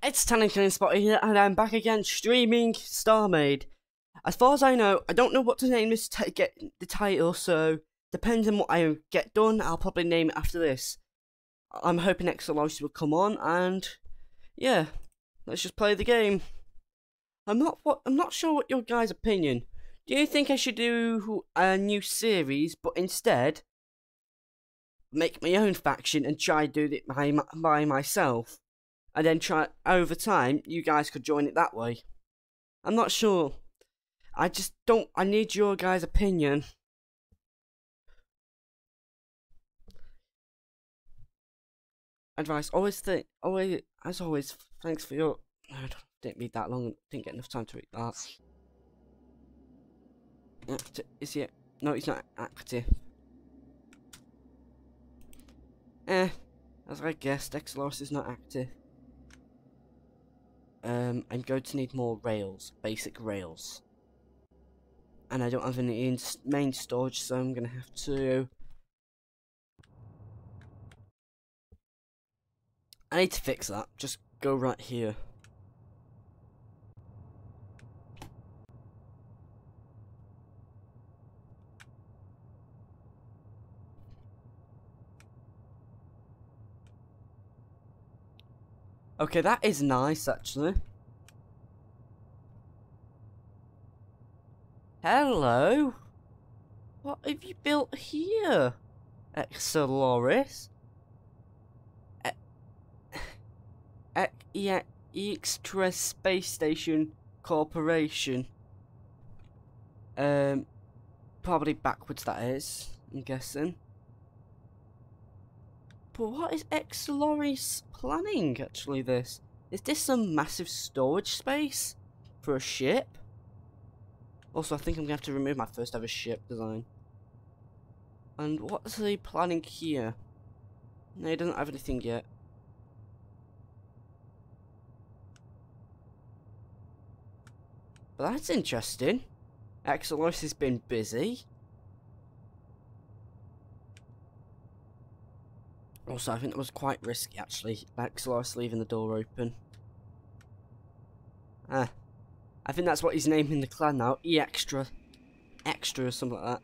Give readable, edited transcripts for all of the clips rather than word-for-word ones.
It's Tanning Spot here, and I'm back again streaming Starmade. As far as I know, I don't know what to name this get the title, so depending on what I get done, I'll probably name it after this. I'm hoping Exalosis will come on, and yeah, let's just play the game. I'm not sure what your guys' opinion. Do you think I should do a new series, but instead make my own faction and try to do it by myself? And then try over time, you guys could join it that way. I'm not sure. I need your guys' opinion. Advice, as always, thanks for your... I didn't read that long, didn't get enough time to read that. Is he... No, he's not active. As I guessed, Exalosis is not active. I'm going to need more rails, basic rails. And I don't have any main storage, so I'm going to have to... I need to fix that. Just go right here. Okay, that is nice, actually. Hello? What have you built here, Exaloris? Extra Space Station Corporation. Probably backwards, that is, I'm guessing. But what is Exaloris planning, actually, this? Is this some massive storage space for a ship? Also, I think I'm going to have to remove my first ever ship design. And what's he planning here? No, he doesn't have anything yet. But that's interesting. Exaloris has been busy. Also, I think that was quite risky, actually. Exaloris leaving the door open. I think that's what he's naming the clan now. Extra or something like that.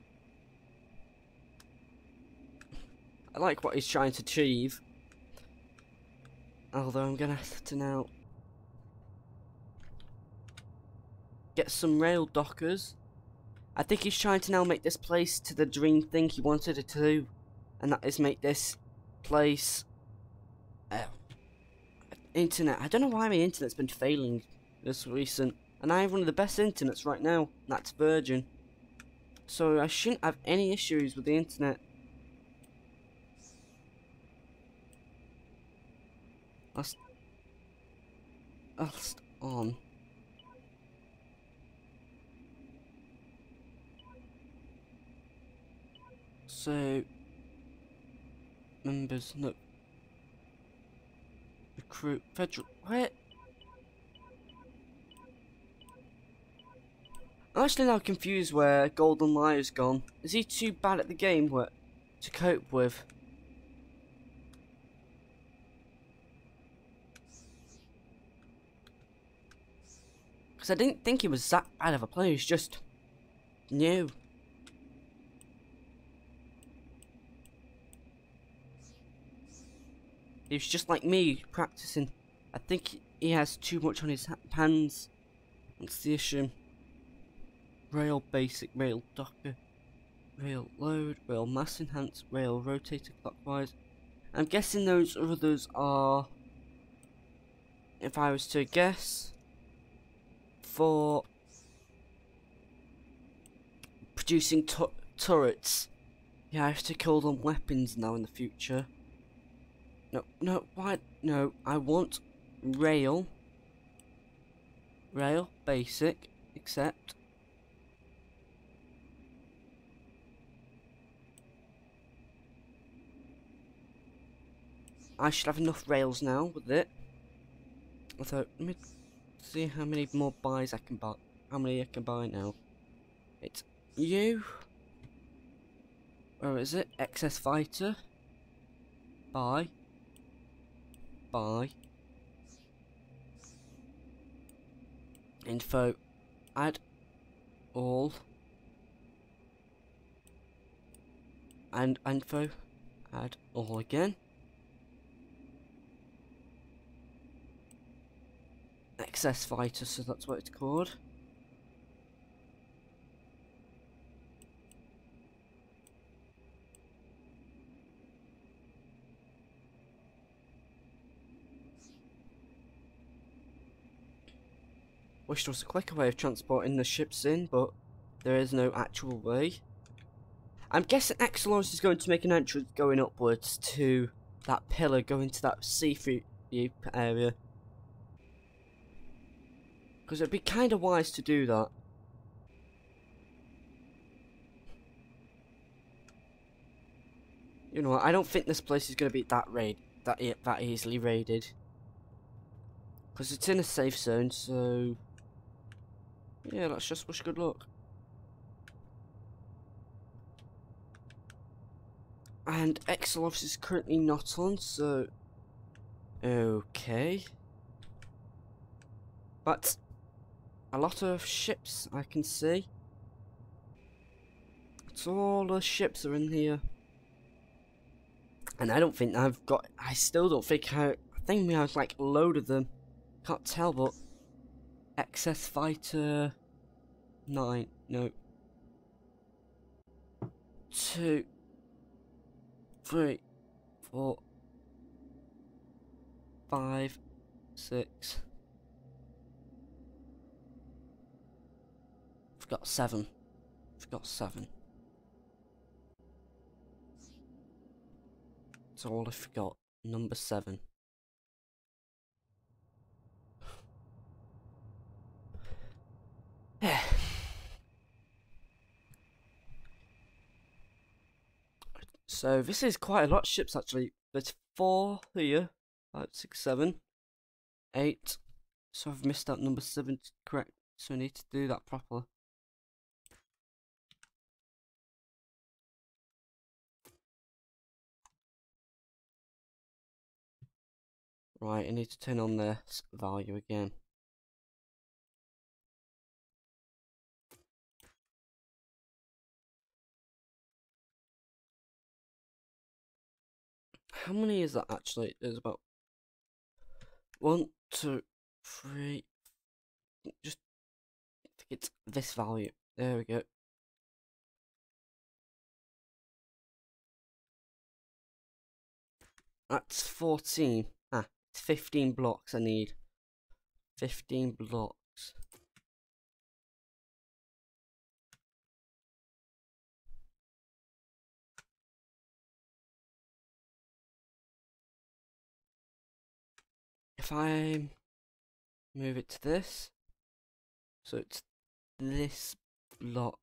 I like what he's trying to achieve. Although I'm gonna have to now get some rail dockers. I think he's trying to now make this place to the dream thing he wanted it to do. And that is make this place... internet. I don't know why my internet's been failing this recent. And I have one of the best internets right now. That's Virgin. So I shouldn't have any issues with the internet. Last on. So members, no. Recruit federal. Where? I'm actually now confused where Golden Liar's gone. Is he too bad at the game to cope with? Because I didn't think he was that bad of a player, he's just new. He was just like me, practicing. I think he has too much on his hands. That's the issue. Rail basic, rail docker, rail load, rail mass enhance, rail rotator clockwise. I'm guessing those others are, if I was to guess, for producing turrets. Yeah, I have to call them weapons now in the future. No, why? No, I want rail basic, except I should have enough rails now with it. So let me see how many more buys I can buy. How many I can buy now? It's you. Where is it? Excess fighter. Buy. Info. Add all. And info. Add all again. Excess fighter, so that's what it's called. Wish there was a quicker way of transporting the ships in, but there is no actual way. I'm guessing Exelos is going to make an entrance going upwards to that pillar, going to that sea-free area. Because it'd be kind of wise to do that. You know what, I don't think this place is going to be that easily raided. Because it's in a safe zone, so... yeah, let's just wish good luck. And Exelos is currently not on, so... okay. But... a lot of ships I can see. It's all the ships are in here. And I don't think I've got... I still don't think I think we have like a load of them. Can't tell, but... excess fighter... 9, no. 2... 3... 4... 5... 6... I've got 7. I've got 7. That's all I forgot. Number 7. So this is quite a lot of ships actually. There's 4 here. 5, 6, 7, 8. So I've missed out number 7 correct. So I need to do that properly. Right, I need to turn on this value again. How many is that actually? There's about 1, 2, 3. Just I think it's this value. There we go. That's 14. Ah, it's 15 blocks I need. 15 blocks. If I move it to this, so it's this block.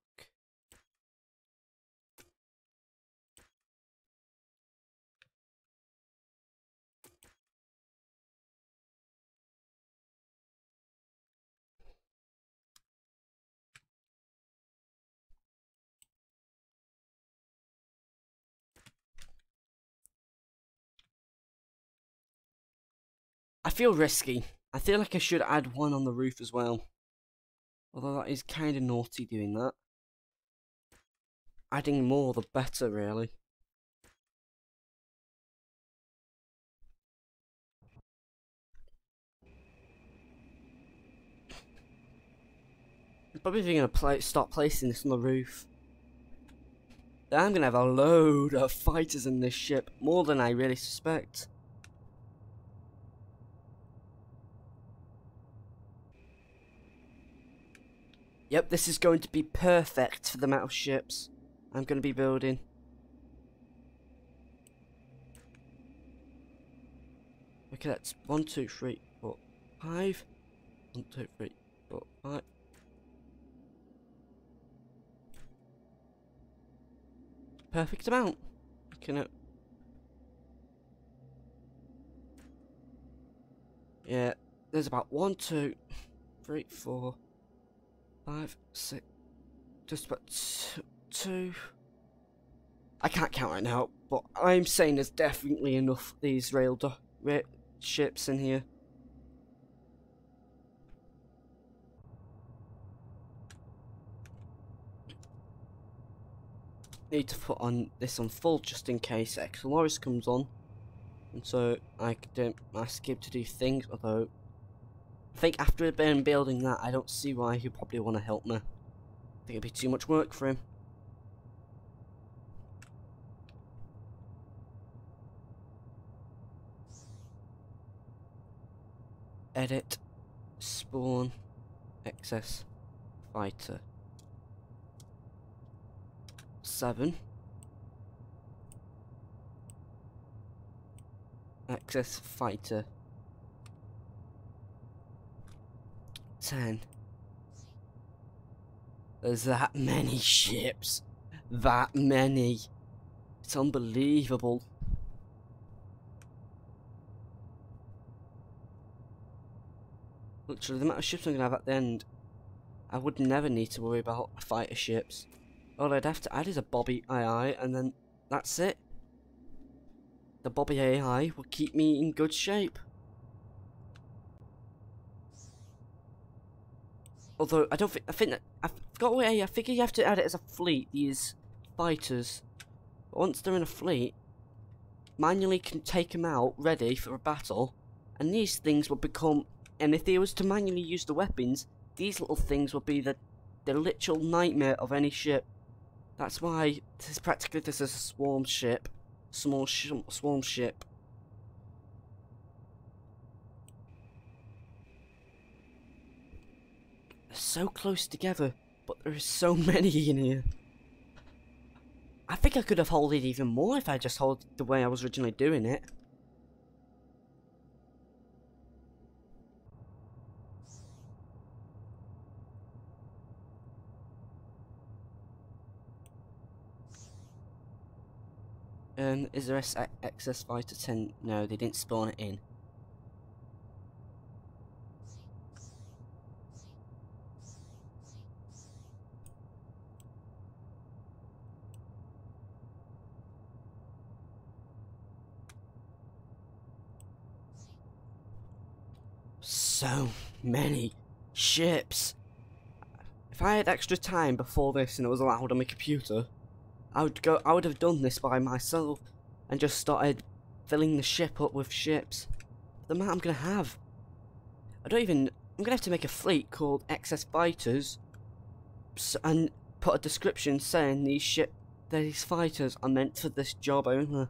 I feel risky. I feel like I should add one on the roof as well. Although that is kind of naughty doing that. Adding more the better, really. I'm probably going to start placing this on the roof. Then I'm going to have a load of fighters in this ship. More than I really suspect. Yep, this is going to be perfect for the amount of ships I'm going to be building. Okay, that's 1, 2, 3, 4, 5. 1, 2, 3, 4, 5. Perfect amount. Yeah, there's about 1, 2, 3, 4, 5, 6. Just about 2. I can't count right now, but I'm saying there's definitely enough of these ships in here. need to put on this on full just in case Exoloris comes on, and so I don't ask him to do things. Although I think after building that, I don't see why he'd probably want to help me. I think it'd be too much work for him. Edit, spawn, excess, fighter. 7. Excess fighter. 10. There's that many ships. That many. It's unbelievable. Literally, the amount of ships I'm going to have at the end, I would never need to worry about fighter ships. All I'd have to add is a Bobby AI, and then that's it. The Bobby AI will keep me in good shape. Although, I forgot what I figure you have to add it as a fleet, these fighters. But once they're in a fleet, manually can take them out, ready for a battle, and these things will become, and if they was to manually use the weapons, these little things will be the literal nightmare of any ship. That's why this is a swarm ship. Swarm ship. They're so close together, but there is so many in here. I think I could have held it even more if I just held it the way I was originally doing it. Is there excess fighter 10? No, they didn't spawn it in. So many ships. If I had extra time before this and it was allowed on my computer, I would have done this by myself and just started filling the ship up with ships. The amount I'm gonna have. I'm gonna have to make a fleet called Excess Fighters and put a description saying these fighters are meant for this job only.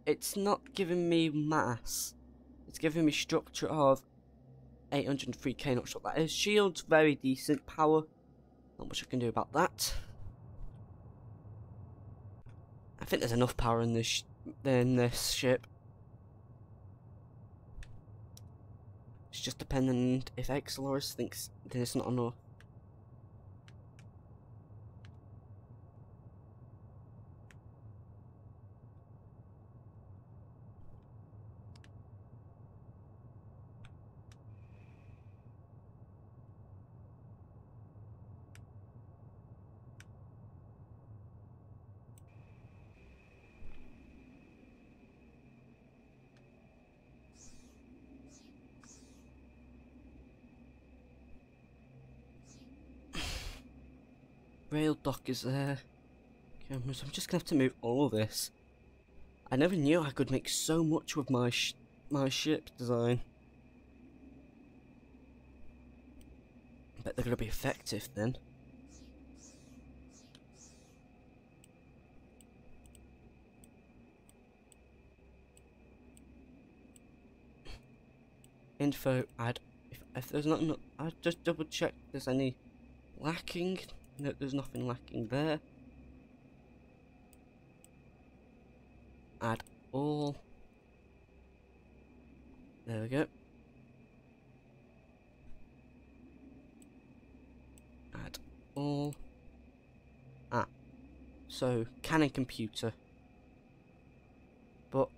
It's not giving me mass. It's giving me structure of 803k, not sure what that is. Shield's very decent. Power, not much I can do about that. I think there's enough power in this ship. It's just dependent if Exoloris thinks there's not enough. Rail dock is there. Cameras. I'm just gonna have to move all of this. I never knew I could make so much with my ship design. I bet they're gonna be effective then. Info add. If there's not enough, I'll just double check if there's any lacking. No, there's nothing lacking there. Add all. There we go. Add all. So cannon computer. But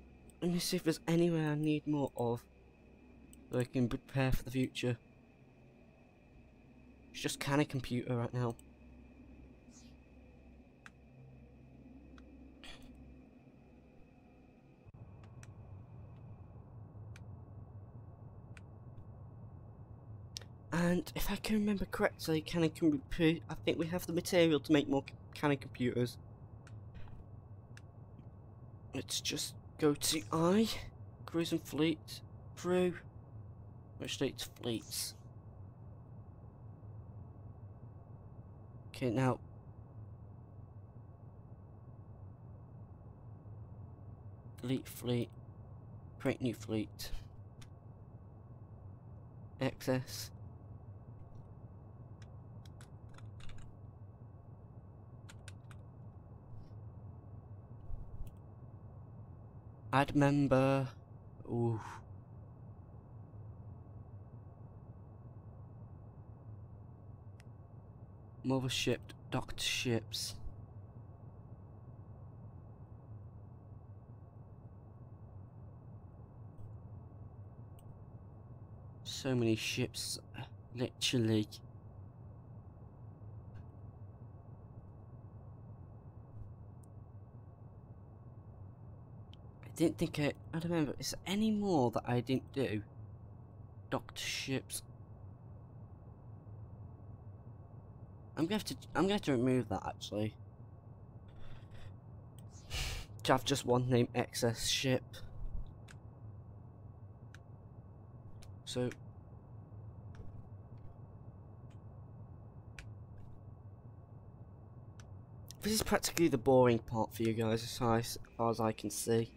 let me see if there's anywhere I need more of, so I can prepare for the future. It's just cannon computer right now. And if I can remember correctly, I think we have the material to make more cannon computers. Let's just go to I, cruising fleet, crew, restrict fleets. Okay, now delete fleet, create new fleet, access. Add member. Ooh. Mothership, docked ships. So many ships, literally. I didn't think I don't remember. Is there any more that I didn't do? Docked ships. I'm gonna have to remove that actually. To have just one name, excess ship. So this is practically the boring part for you guys, as far as I can see.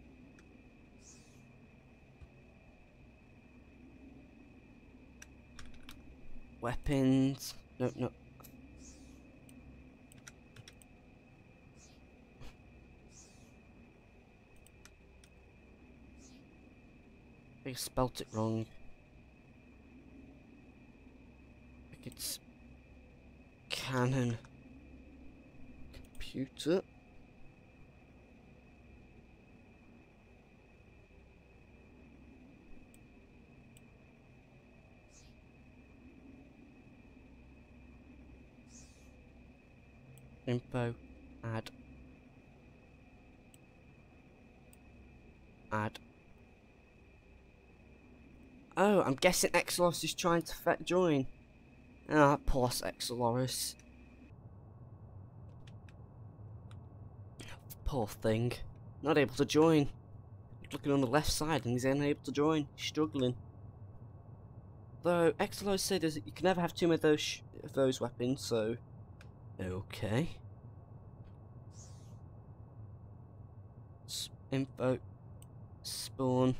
Weapons. No. I spelt it wrong. I think it's cannon computer. Info. Add. Oh, I'm guessing Exelos is trying to join. Ah, poor Exeloris. Poor thing. Not able to join. Looking on the left side and he's unable to join. He's struggling. Though Exelos said that you can never have too many of those weapons, so okay. Info. Spawn.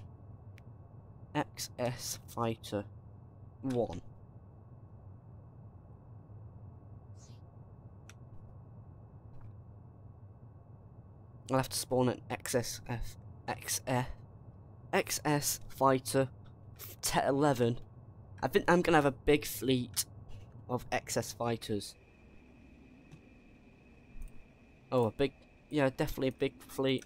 XS Fighter 1. I'll have to spawn an XS Fighter 11. I think I'm gonna have a big fleet of XS fighters. Oh, yeah, definitely a big fleet.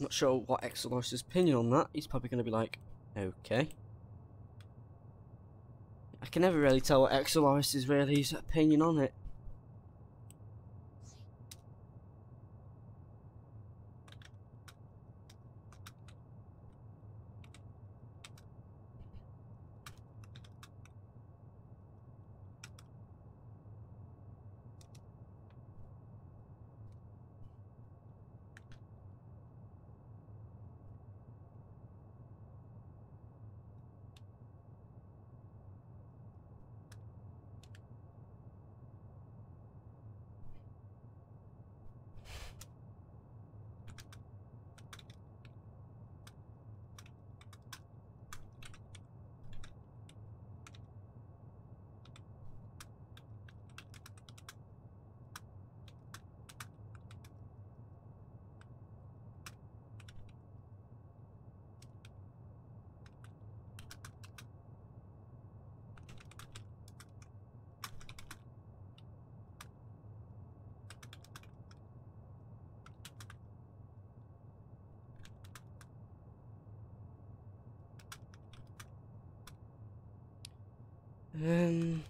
Not sure what Exelos' opinion on that. He's probably going to be like, okay. I can never really tell what Exelos is really his opinion on it. Um.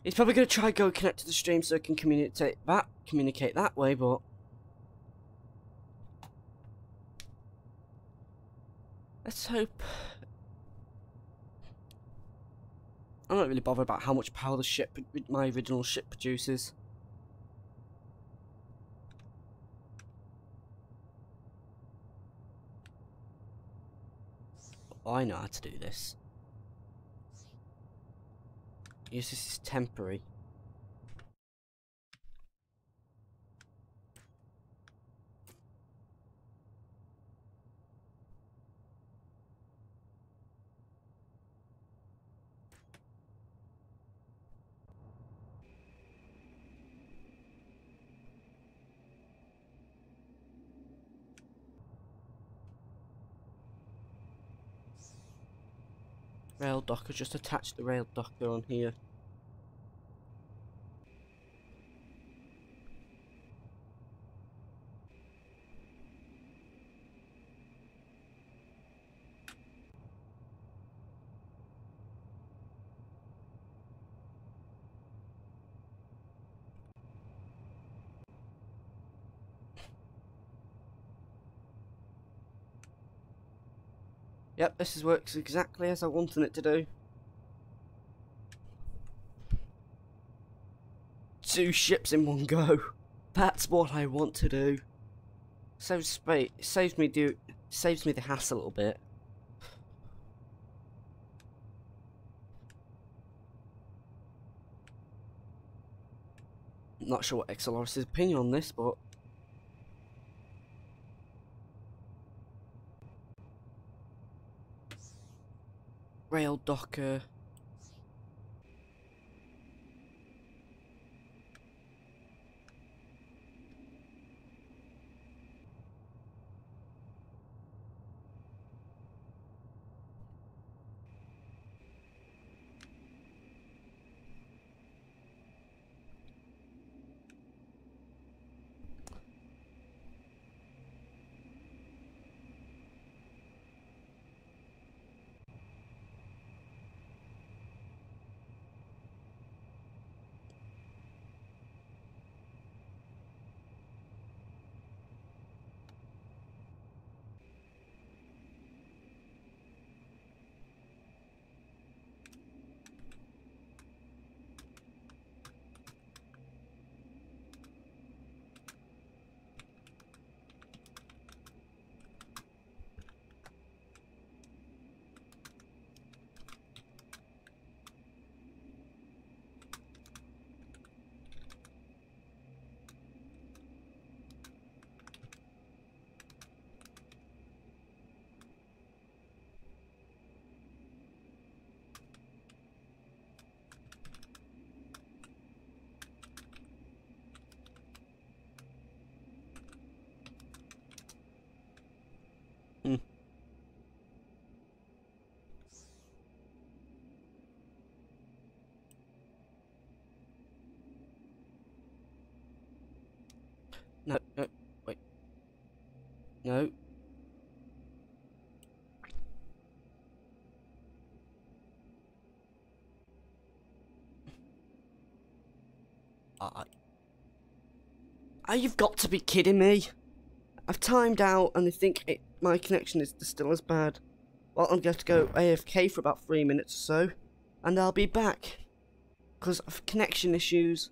He's probably gonna try go connect to the stream so he can communicate that way, but let's hope. I'm not really bothered about how much power the ship, my original ship, produces. I know how to do this. Use this is temporary. Rail docker, just attach the rail docker on here. Yep, this works exactly as I wanted it to do. 2 ships in one go. That's what I want to do. Saves space. Saves me the hassle a little bit. Not sure what XLR's opinion on this, but rail docker. Hmm. No, no, wait. No. You've got to be kidding me. I've timed out and I think my connection is still as bad. Well, I'm going to have to go AFK for about 3 minutes or so. And I'll be back. Because of connection issues.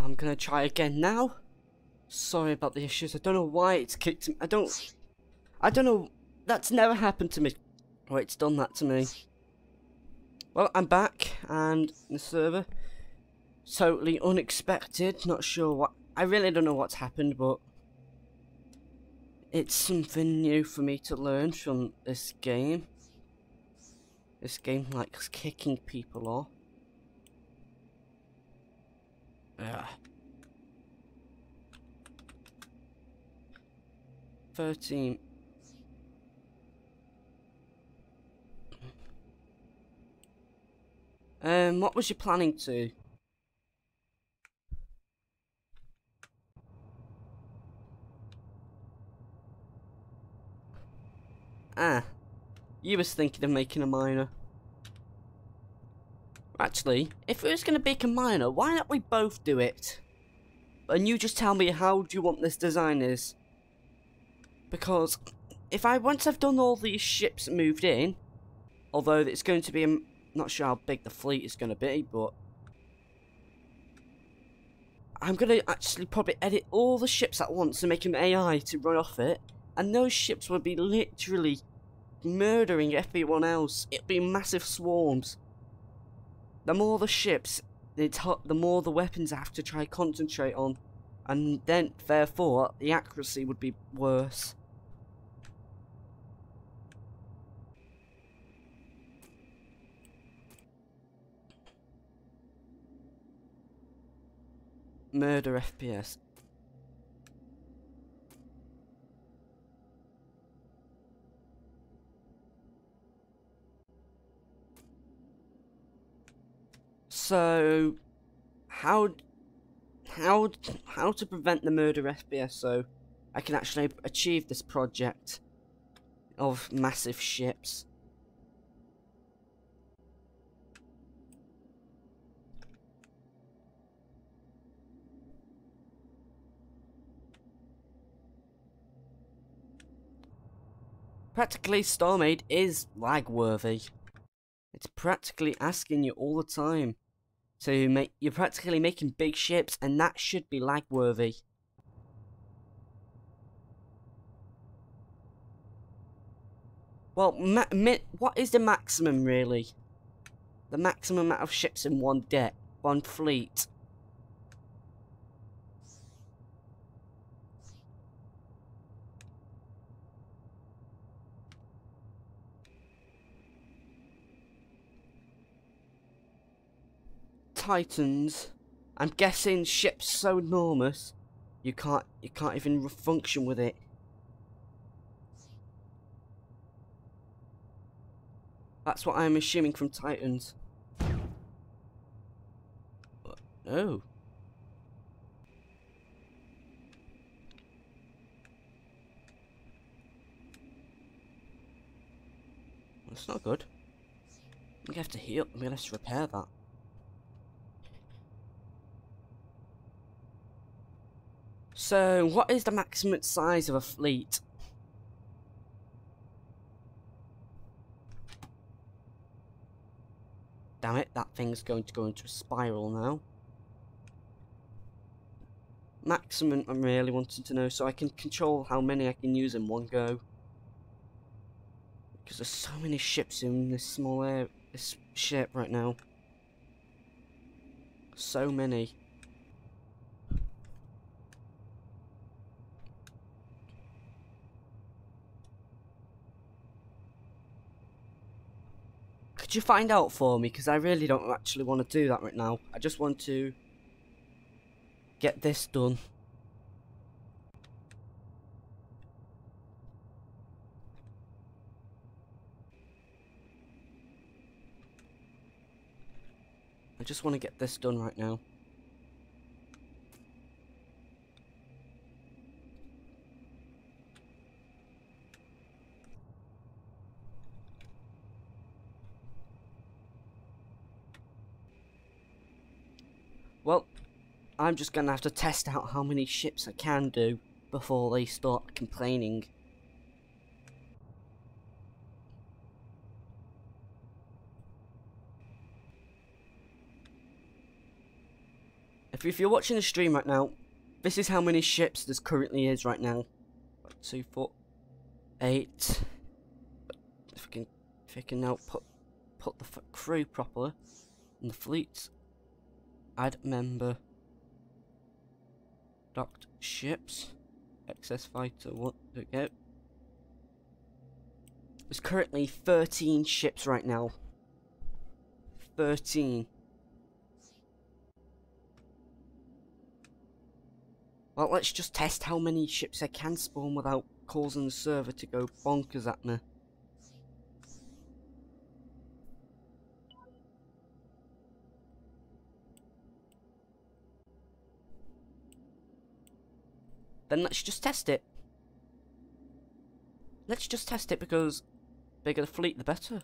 I'm gonna try again now. Sorry about the issues. I don't know why it's kicked me. I don't know. That's never happened to me. Or it's done that to me. Well, I'm back and the server. Totally unexpected. Not sure what. I really don't know what's happened, but it's something new for me to learn from this game. This game likes kicking people off. Ugh. 13. What was you planning to? Ah, you was thinking of making a miner. Actually, if we was gonna make a miner, why not we both do it? And you just tell me how do you want this design is. Because if once I've done all these ships moved in, although it's going to be not sure how big the fleet is going to be, but I'm going to actually probably edit all the ships at once and make an AI to run off it, and those ships will be literally murdering everyone else. It'll be massive swarms. The more the ships, the more the weapons I have to try concentrate on, and then therefore the accuracy would be worse. Murder FPS. So, how to prevent the murder FPS so I can actually achieve this project of massive ships? Practically, Starmade is lag-worthy. It's practically asking you all the time. So you're practically making big ships, and that should be lag-worthy. Well, what is the maximum, really? The maximum amount of ships in one fleet. Titans. I'm guessing ships so enormous you can't even function with it. That's what I'm assuming from Titans. Oh. That's not good. I'm gonna have to heal. I'm gonna have to repair that. So, what is the maximum size of a fleet? Damn it, that thing's going to go into a spiral now. Maximum I'm really wanting to know so I can control how many I can use in one go. Because there's so many ships in this small area, this ship right now. So many. Could you find out for me? Because I really don't actually want to do that right now. I just want to get this done. I just want to get this done right now. Well, I'm just gonna have to test out how many ships I can do before they start complaining. if you're watching the stream right now, this is how many ships there's currently is right now. 2, 4, 8. If I can now put the crew properly in the fleet. Add member. Docked ships. Excess fighter. What? There we go. There's currently 13 ships right now. 13. Well, let's just test how many ships I can spawn without causing the server to go bonkers at me. Then let's just test it. Let's just test it because the bigger the fleet, the better.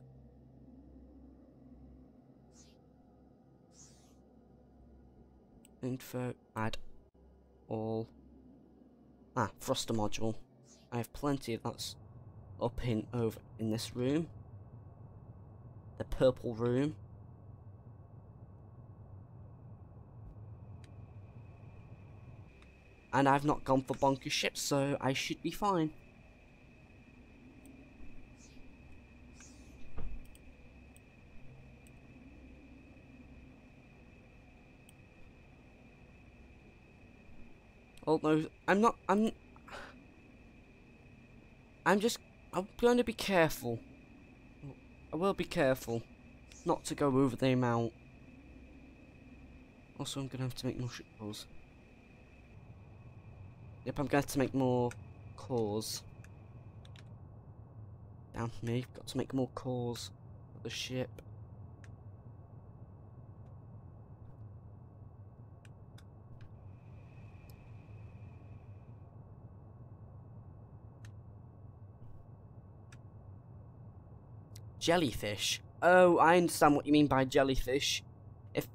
Info, add all. Thruster module. I have plenty of that's up over in this room. The purple room. And I've not gone for bonkers ships, so I should be fine. Although I'm going to be careful. I will be careful not to go over the amount. Also, I'm going to have to make more ship cores. Yep, I'm going to have to make more cores. Down to me, got to make more cores for the ship. Jellyfish. Oh, I understand what you mean by jellyfish. If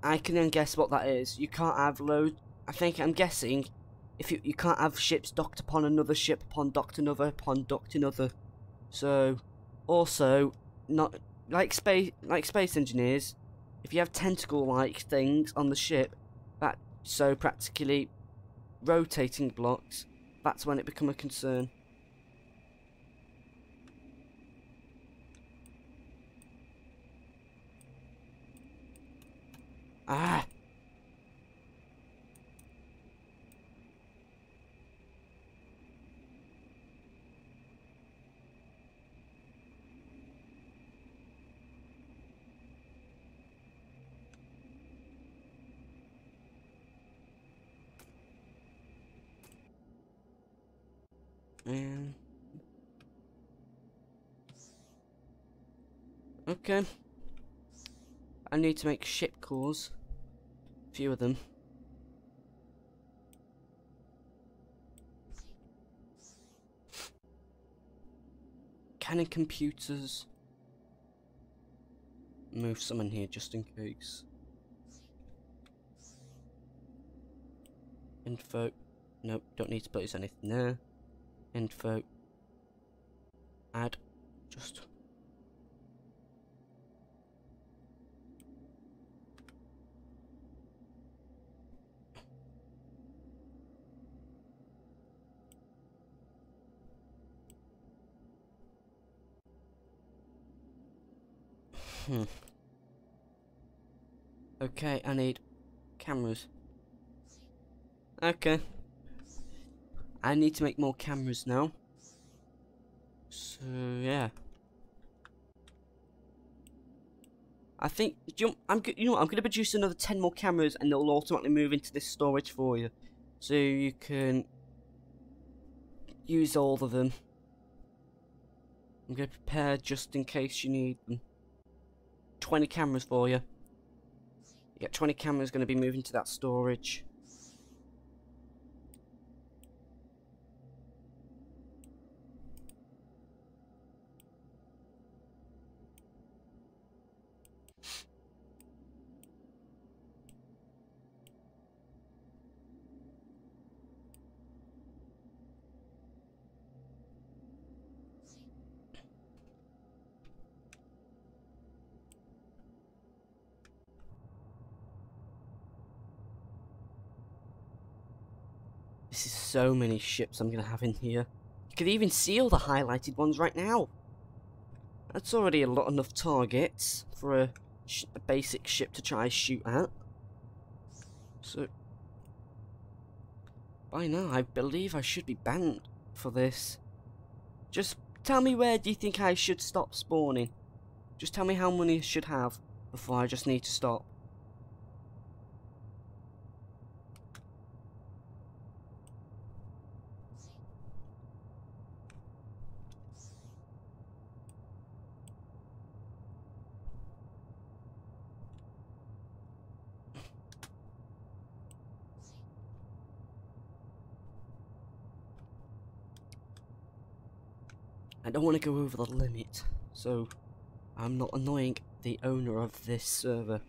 I can then guess what that is. You can't have I'm guessing if you can't have ships docked upon another ship, upon docked another, upon docked another. So also not like space engineers, if you have tentacle like things on the ship, that so practically rotating blocks, that's when it become a concern. Ah! Man. Okay. I need to make ship cores. A few of them. Cannon computers. Move some in here just in case. Info. Nope, don't need to place anything there. Info. Add. Just. Okay, I need cameras. Okay. I need to make more cameras now. So yeah. I think you know what, I'm gonna produce another 10 more cameras and they'll automatically move into this storage for you. So you can use all of them. I'm gonna prepare just in case you need them. 20 cameras for you. You get 20 cameras gonna be moving to that storage. This is so many ships I'm gonna have in here. You could even see all the highlighted ones right now. That's already a lot enough targets for a basic ship to try shoot at. So by now I believe I should be banned for this. Just tell me, where do you think I should stop spawning? Just tell me how many I should have before I just need to stop. I don't want to go over the limit, so I'm not annoying the owner of this server.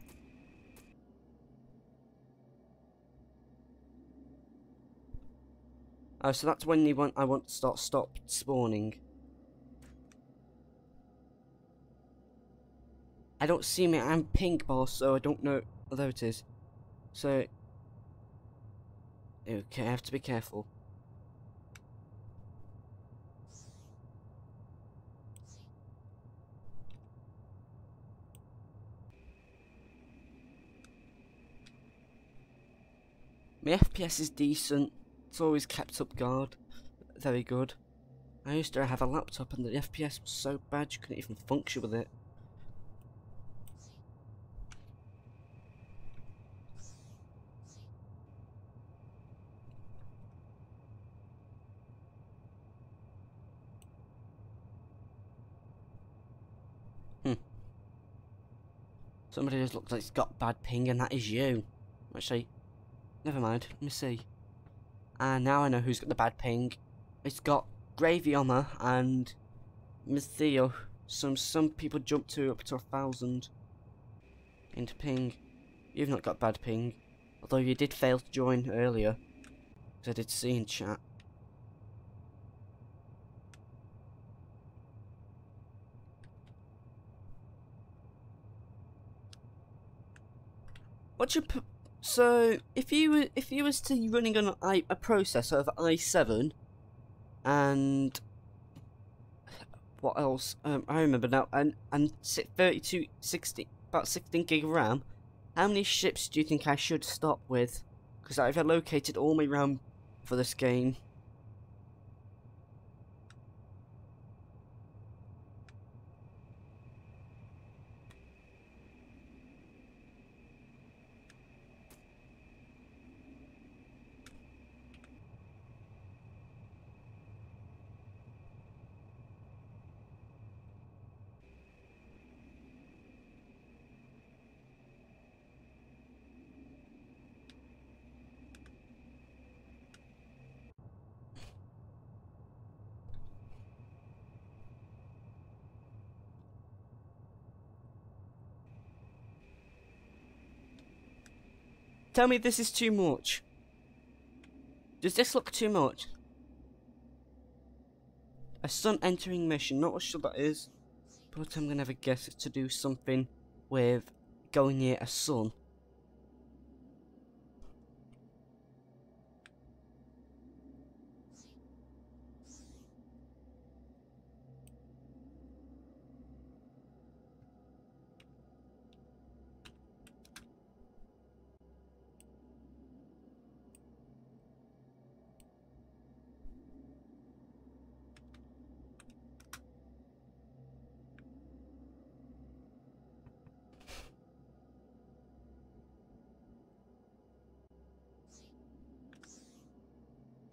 Oh, so that's when I want to stop spawning. I don't see me. I'm pink, boss, so I don't know. Oh, there it is. So, okay, I have to be careful. My FPS is decent. It's always kept up guard. Very good. I used to have a laptop and the FPS was so bad you couldn't even function with it. Somebody just looks like it's got bad ping, and that is you. Actually, never mind. Let me see. And now I know who's got the bad ping. It's got Gravy Armor and Theo. Some people jump to up to 1,000 into ping. You've not got bad ping, although you did fail to join earlier, because I did see in chat. What's your so if you was to running on a processor of i7 and what else? I remember now, and 3260 about 16 gig of RAM. How many ships do you think I should stop with? Because I've allocated all my RAM for this game. Tell me this is too much. Does this look too much? A sun entering mission, not what sure that is, but I'm gonna have a guess it's to do something with going near a sun.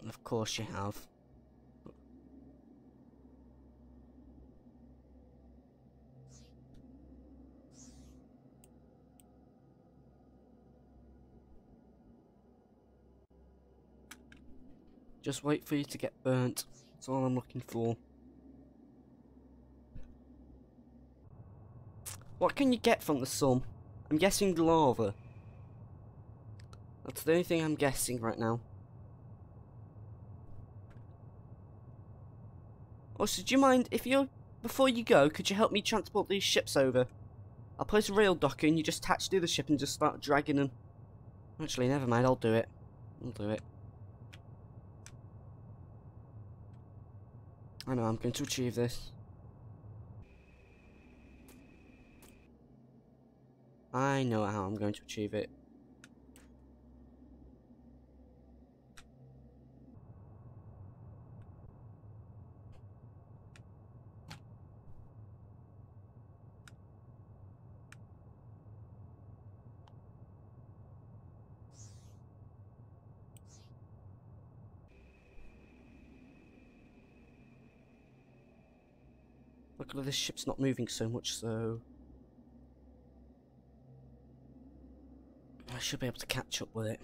Of course you have. Just wait for you to get burnt. That's all I'm looking for. What can you get from the sun? I'm guessing lava. That's the only thing I'm guessing right now. Also, do you mind if before you go, could you help me transport these ships over? I'll place a rail docker and you just attach to the ship and just start dragging them. Actually, never mind, I'll do it. I'll do it. I know I'm going to achieve this. I know how I'm going to achieve it. Luckily this ship's not moving so much, so I should be able to catch up with it.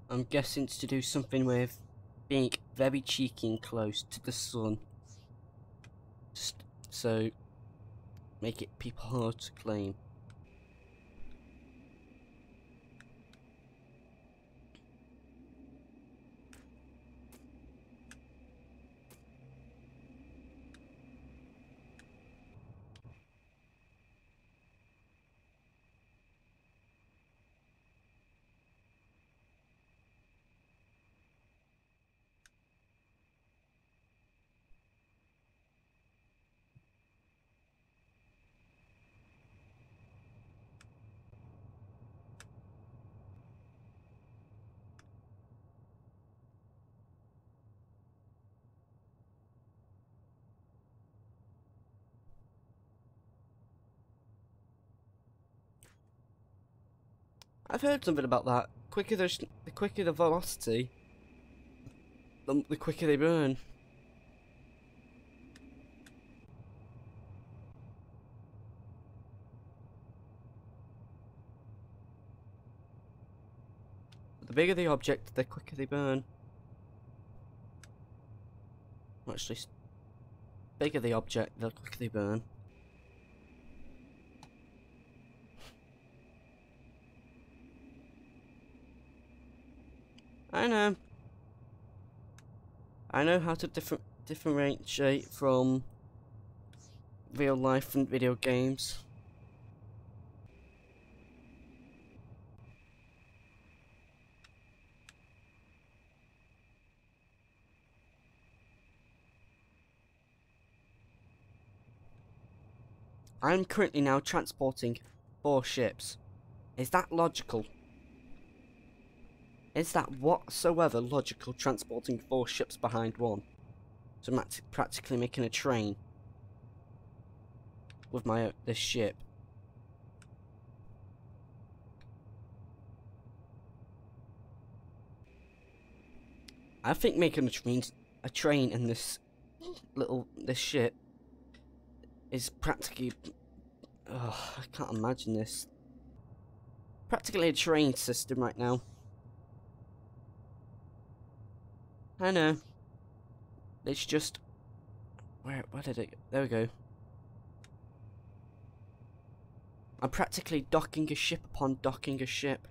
I'm guessing it's to do something with being very cheeky and close to the sun. Just so make it people hard to claim. I've heard something about that. The quicker the velocity, the quicker they burn. The bigger the object, the quicker they burn. Actually, bigger the object, the quicker they burn. I know. I know how to differentiate from real life and video games. I'm currently now transporting 4 ships. Is that logical? Is that whatsoever logical, transporting 4 ships behind one? So I'm practically making a train with this ship. I think making a train in this ship is practically... Oh, I can't imagine this. Practically a train system right now. I know. It's just... Where did it... There we go. I'm practically docking a ship upon docking a ship.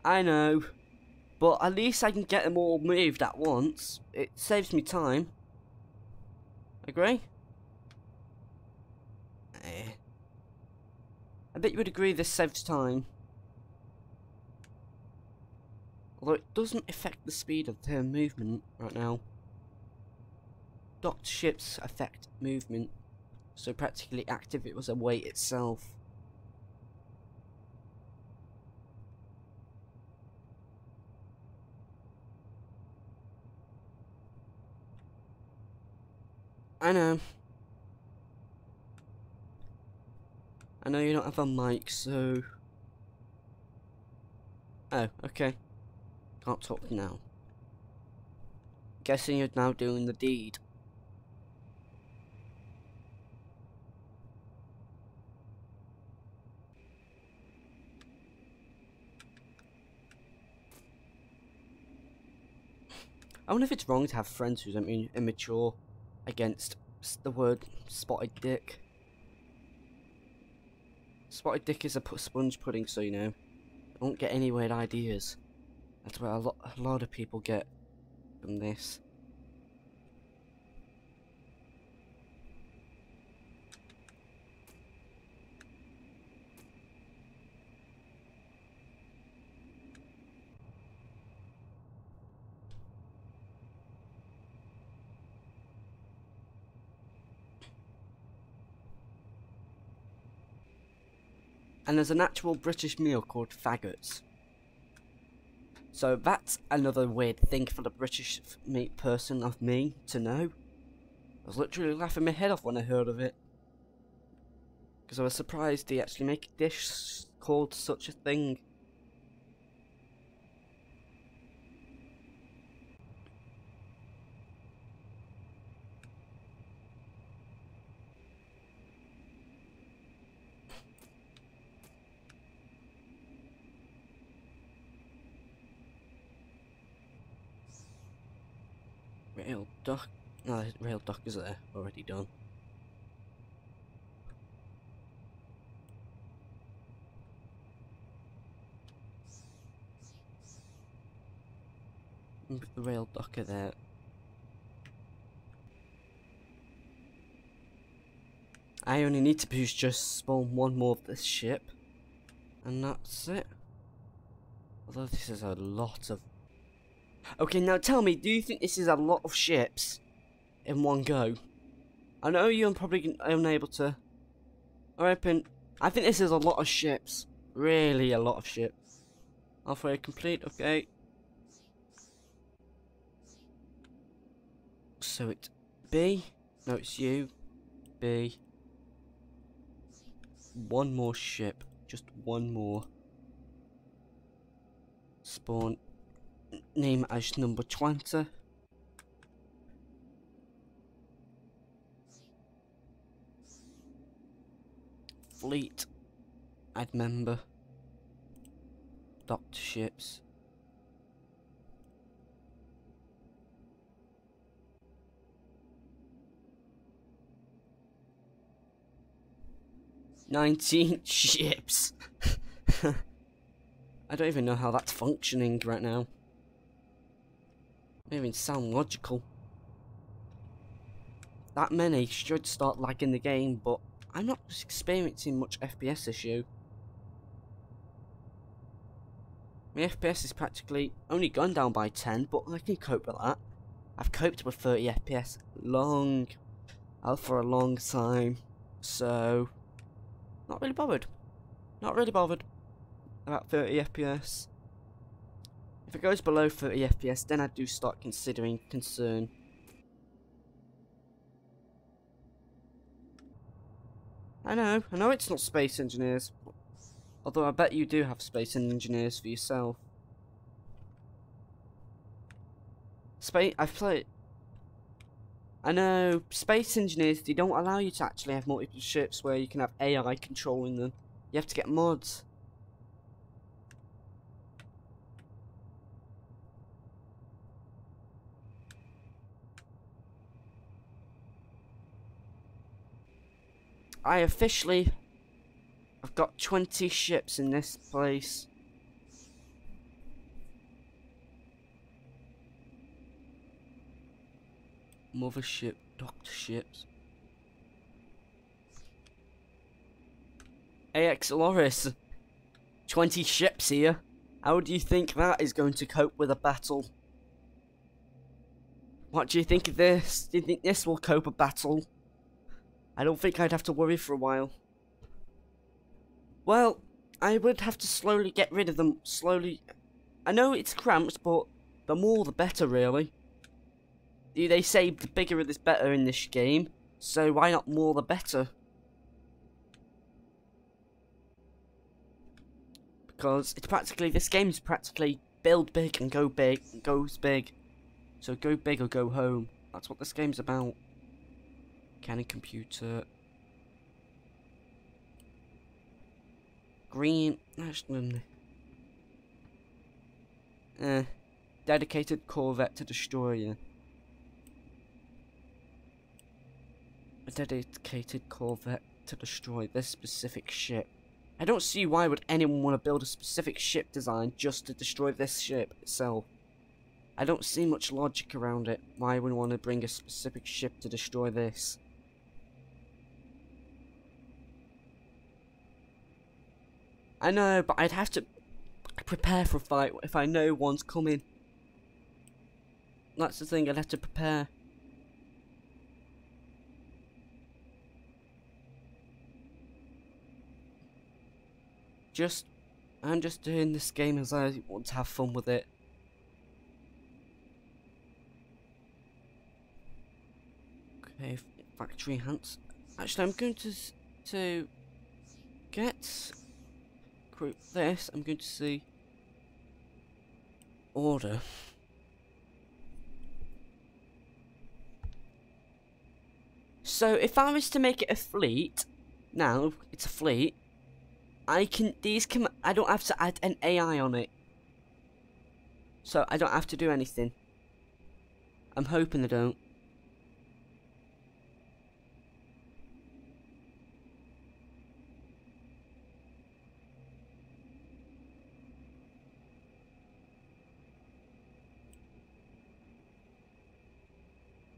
I know. But at least I can get them all moved at once. It saves me time. Agree? I bet you would agree this saves time. Although it doesn't affect the speed of their movement right now. Docked ships affect movement, so practically active it was a weight itself. I know you don't have a mic, so... Oh, okay. Can't talk now. Guessing you're now doing the deed. I wonder if it's wrong to have friends who's immature against the word spotted dick. Spotted dick is a sponge pudding, so you know. Don't get any weird ideas. That's where a lot of people get from this. And there's an actual British meal called faggots. So that's another weird thing for the British person of me to know. I was literally laughing my head off when I heard of it. Because I was surprised they actually make a dish called such a thing. Rail dock. No, the rail dock is there, already done. Move the rail docker there. I only need to just spawn one more of this ship, and that's it. Although this is a lot of... Okay, now tell me, do you think this is a lot of ships in one go? I know you're probably unable to... I think this is a lot of ships. Really a lot of ships. Halfway complete, okay. So it's B. No, it's you. B. One more ship. Just one more. Spawn. Name as number 20. Fleet. Add member. Docked ships. $19 ships. I don't even know how that's functioning right now. Doesn't even sound logical. That many should start lagging the game, but I'm not experiencing much FPS issue. My FPS is practically only gone down by 10, but I can cope with that. I've coped with 30 FPS for a long time, so not really bothered. Not really bothered about 30 FPS. If it goes below 30 FPS, then I do start considering concern. I know it's not space engineers. Although I bet you do have space engineers for yourself. I've played... I know, space engineers, they don't allow you to actually have multiple ships where you can have AI controlling them. You have to get mods. I've got 20 ships in this place. Mothership, docked ships. AX Loris, 20 ships here. How do you think that is going to cope with a battle? What do you think of this? Do you think this will cope a battle? I don't think I'd have to worry for a while. Well, I would have to slowly get rid of them, slowly. I know it's cramped, but the more the better, really. They say the bigger is better in this game, so why not more the better? Because it's practically, this game is practically build big and go big, and goes big. So go big or go home. That's what this game's about. Cannon computer. Green. Dedicated corvette to destroyer. A dedicated corvette to destroy this specific ship. I don't see why would anyone want to build a specific ship design just to destroy this ship itself. I don't see much logic around it. Why would want to bring a specific ship to destroy this? I know, but I'd have to prepare for a fight if I know one's coming. That's the thing, I'd have to prepare. I'm just doing this game as I want to have fun with it. Okay, factory hunts. Actually, I'm going to get group this. I'm going to see order. So if I was to make it a fleet, now it's a fleet. I don't have to add an AI on it. So I don't have to do anything. I'm hoping I don't.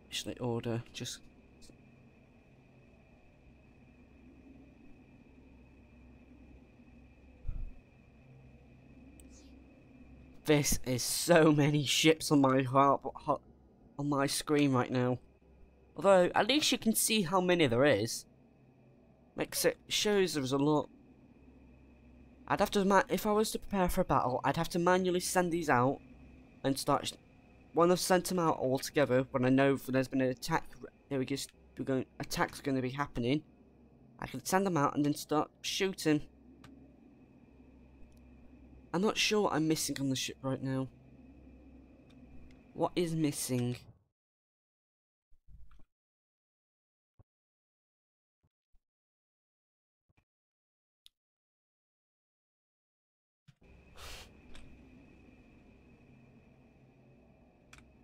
Actually, order, just... This is so many ships on my screen right now. Although, at least you can see how many there is. Shows there's a lot. I'd have to, if I was to prepare for a battle, I'd have to manually send these out and start. When I've sent them out all together, when I know there's been an attack, attacks going to be happening, I can send them out and then start shooting. I'm not sure what I'm missing on the ship right now. What is missing?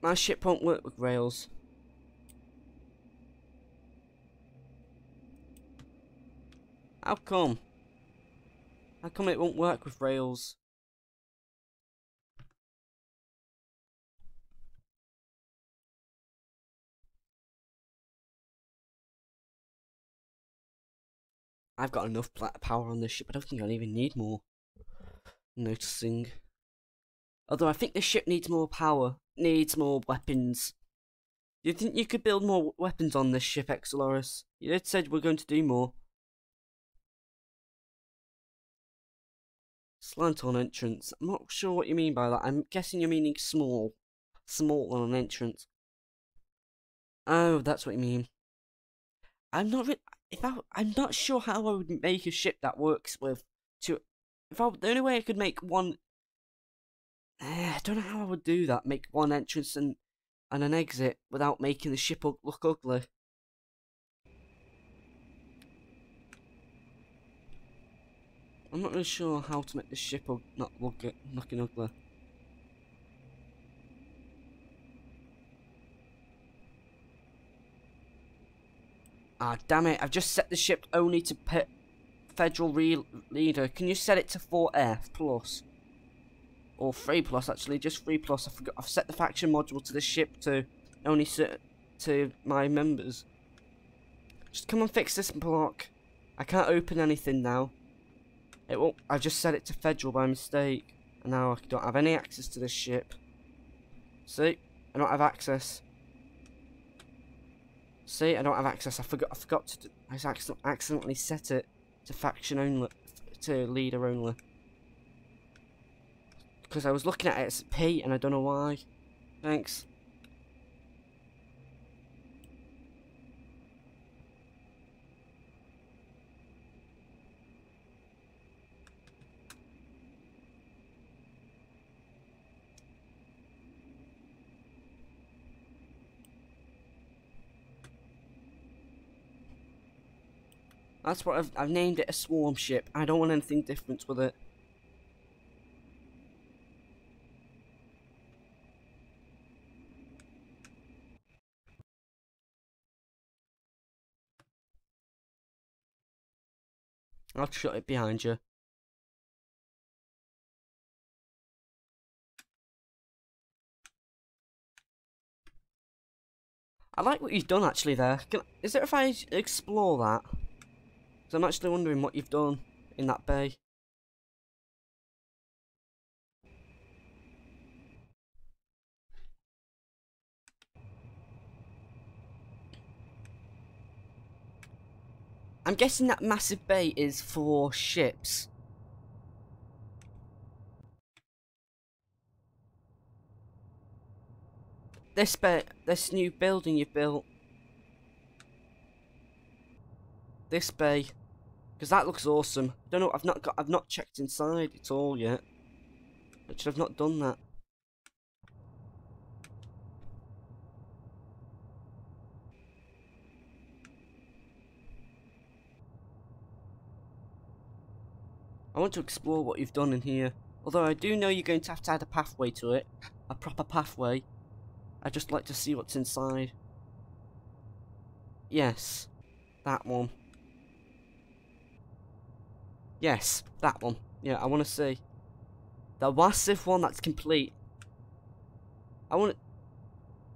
My ship won't work with rails. How come? How come it won't work with rails? I've got enough power on this ship. I don't think I'll even need more. Noticing. Although I think this ship needs more power. Needs more weapons. Do you think you could build more weapons on this ship, Exoloris? You did said we're going to do more. Slant on entrance. I'm not sure what you mean by that. I'm guessing you're meaning small. Small on an entrance. Oh, that's what you mean. I'm not I'm not sure how I would make a ship that works with the only way I could make one. I don't know how I would do that. Make one entrance and an exit without making the ship look ugly. I'm not really sure how to make the ship not looking ugly. Ah, damn it! I've just set the ship only to Federal Leader. Can you set it to 4F plus? Or 3 plus, actually. Just 3 plus. I forgot. I've set the faction module to the ship to only set to my members. Just come and fix this block. I can't open anything now. It won't. I've just set it to Federal by mistake. And now I don't have any access to this ship. See? I don't have access. See, I don't have access. I forgot to. I accidentally set it to faction only, to leader only. Because I was looking at it as P, and I don't know why. Thanks. That's what I've named it, a swarm ship. I don't want anything different with it. I'll shut it behind you. I like what you've done actually there. Is it if I explore that? Because I'm actually wondering what you've done in that bay. I'm guessing that massive bay is for ships. This bay, this new building you've built. This bay, because that looks awesome. Don't know. I've not checked inside at all yet. Actually, I've not done that. I want to explore what you've done in here. Although I do know you're going to have to add a pathway to it, a proper pathway. I'd just like to see what's inside. Yes, that one. Yes, that one. Yeah, I want to see. The massive one that's complete. I want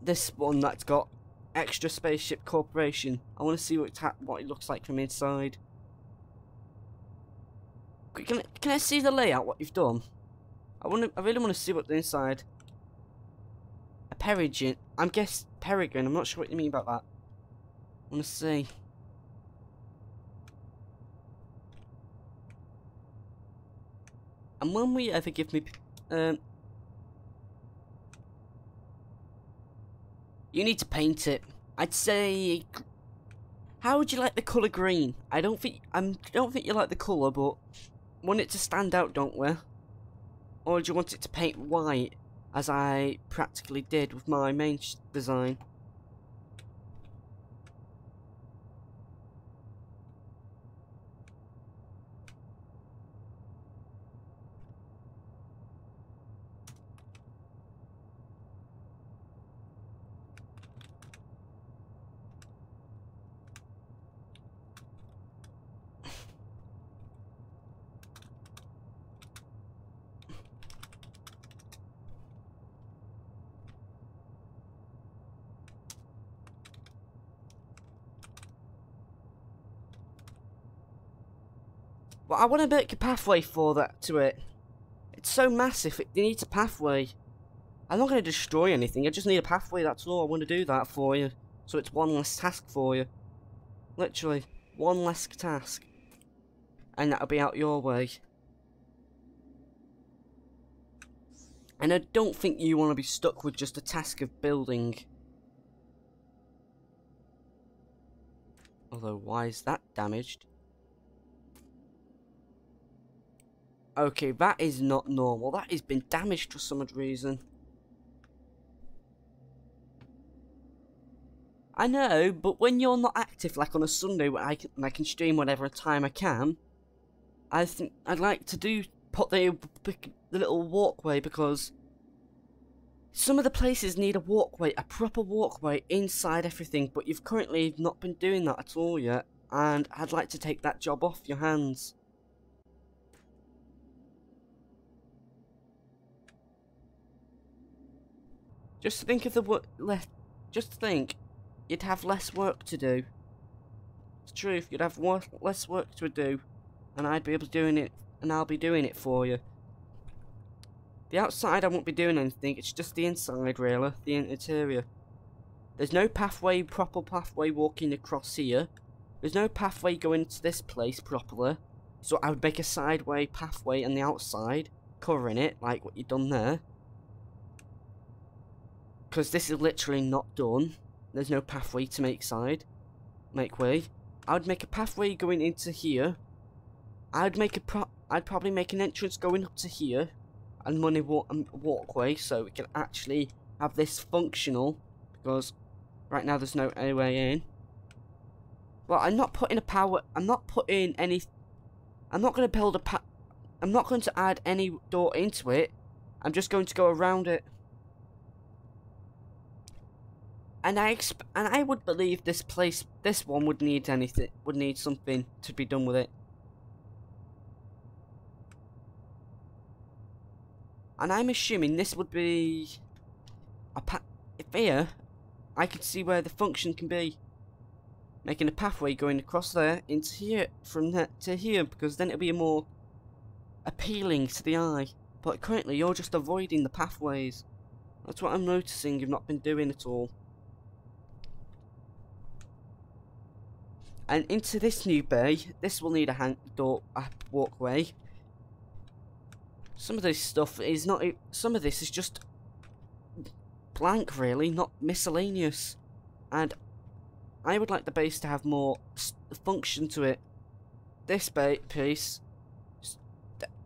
this one that's got extra spaceship corporation. I want to see what it looks like from inside. Can I see the layout? What you've done? I really want to see what's inside. A peregrine. I'm guessing peregrine. I'm not sure what you mean about that. I want to see. And when will you ever give me? You need to paint it. I'd say. How would you like the colour green? I don't think you like the colour, but want it to stand out, don't we? Or do you want it to paint white, as I practically did with my main design? Well, I want to make a pathway for that to it. It's so massive, it needs a pathway. I'm not going to destroy anything, I just need a pathway, that's all. I want to do that for you. So it's one less task for you. Literally, one less task. And that'll be out your way. And I don't think you want to be stuck with just a task of building. Although, why is that damaged? Okay, that is not normal. That has been damaged for some odd reason. I know, but when you're not active, like on a Sunday, where I can stream whatever time I can, I think I'd like to put the little walkway, because some of the places need a walkway, a proper walkway inside everything, but you've currently not been doing that at all yet, and I'd like to take that job off your hands. Just think of the work just think, you'd have less work to do. It's the truth, you'd have less work to do, and I'd be able to doing it, and I'll be doing it for you. The outside I won't be doing anything, it's just the inside really, the interior. There's no pathway, proper pathway walking across here. There's no pathway going to this place properly. So I would make a sideway pathway on the outside, covering it, like what you've done there. Because this is literally not done. There's no pathway to make way. I would make a pathway going into here. I'd probably make an entrance going up to here, and money walkway, so we can actually have this functional. Because right now there's no way in. Well, I'm not putting a power. I'm not putting any. I'm not going to build a. I'm not going to add any door into it. I'm just going to go around it. And I would believe this one would need something to be done with it. And I'm assuming this would be if here, I could see where the function can be. Making a pathway going across there into here, from there to here, because then it'll be more appealing to the eye. But currently you're just avoiding the pathways. That's what I'm noticing you've not been doing at all. And into this new bay, this will need a walkway. Some of this stuff is not. Some of this is just blank, really, not miscellaneous. And I would like the base to have more function to it. This piece,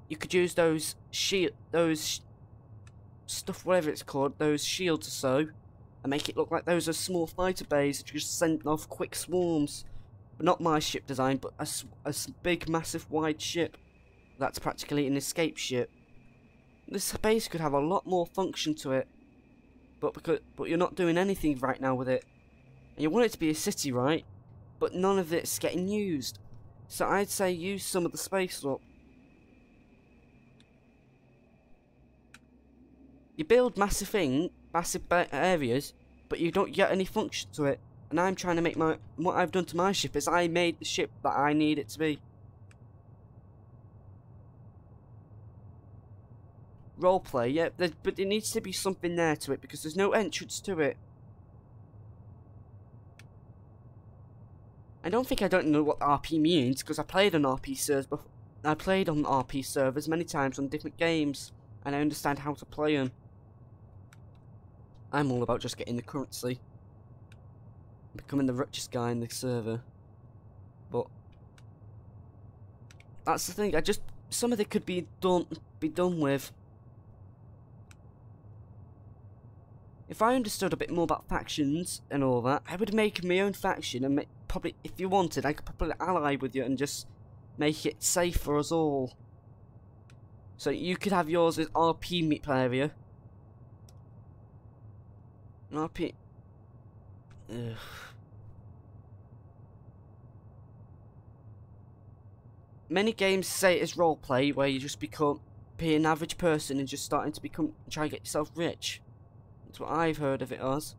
you could use those stuff, whatever it's called, those shields or so, and make it look like those are small fighter bays that just send off quick swarms. But not my ship design, but a big, massive, wide ship. That's practically an escape ship. This base could have a lot more function to it, but you're not doing anything right now with it. And you want it to be a city, right? But none of it's getting used. So I'd say use some of the space up. You build massive areas, but you don't get any function to it. And I'm trying to make what I've done to my ship is I made the ship that I need it to be. Roleplay, yeah, but there needs to be something there to it because there's no entrance to it. I don't know what RP means because I played on RP servers before. I played on RP servers many times on different games, and I understand how to play them. I'm all about just getting the currency. Becoming the richest guy in the server. But that's the thing, some of it could be done with. If I understood a bit more about factions and all that, I would make my own faction and probably, if you wanted, I could probably ally with you and just make it safe for us all. So you could have yours as RP meet area. An RP. Ugh. Many games say it's roleplay where you just be an average person and just starting to try and get yourself rich. That's what I've heard of it as.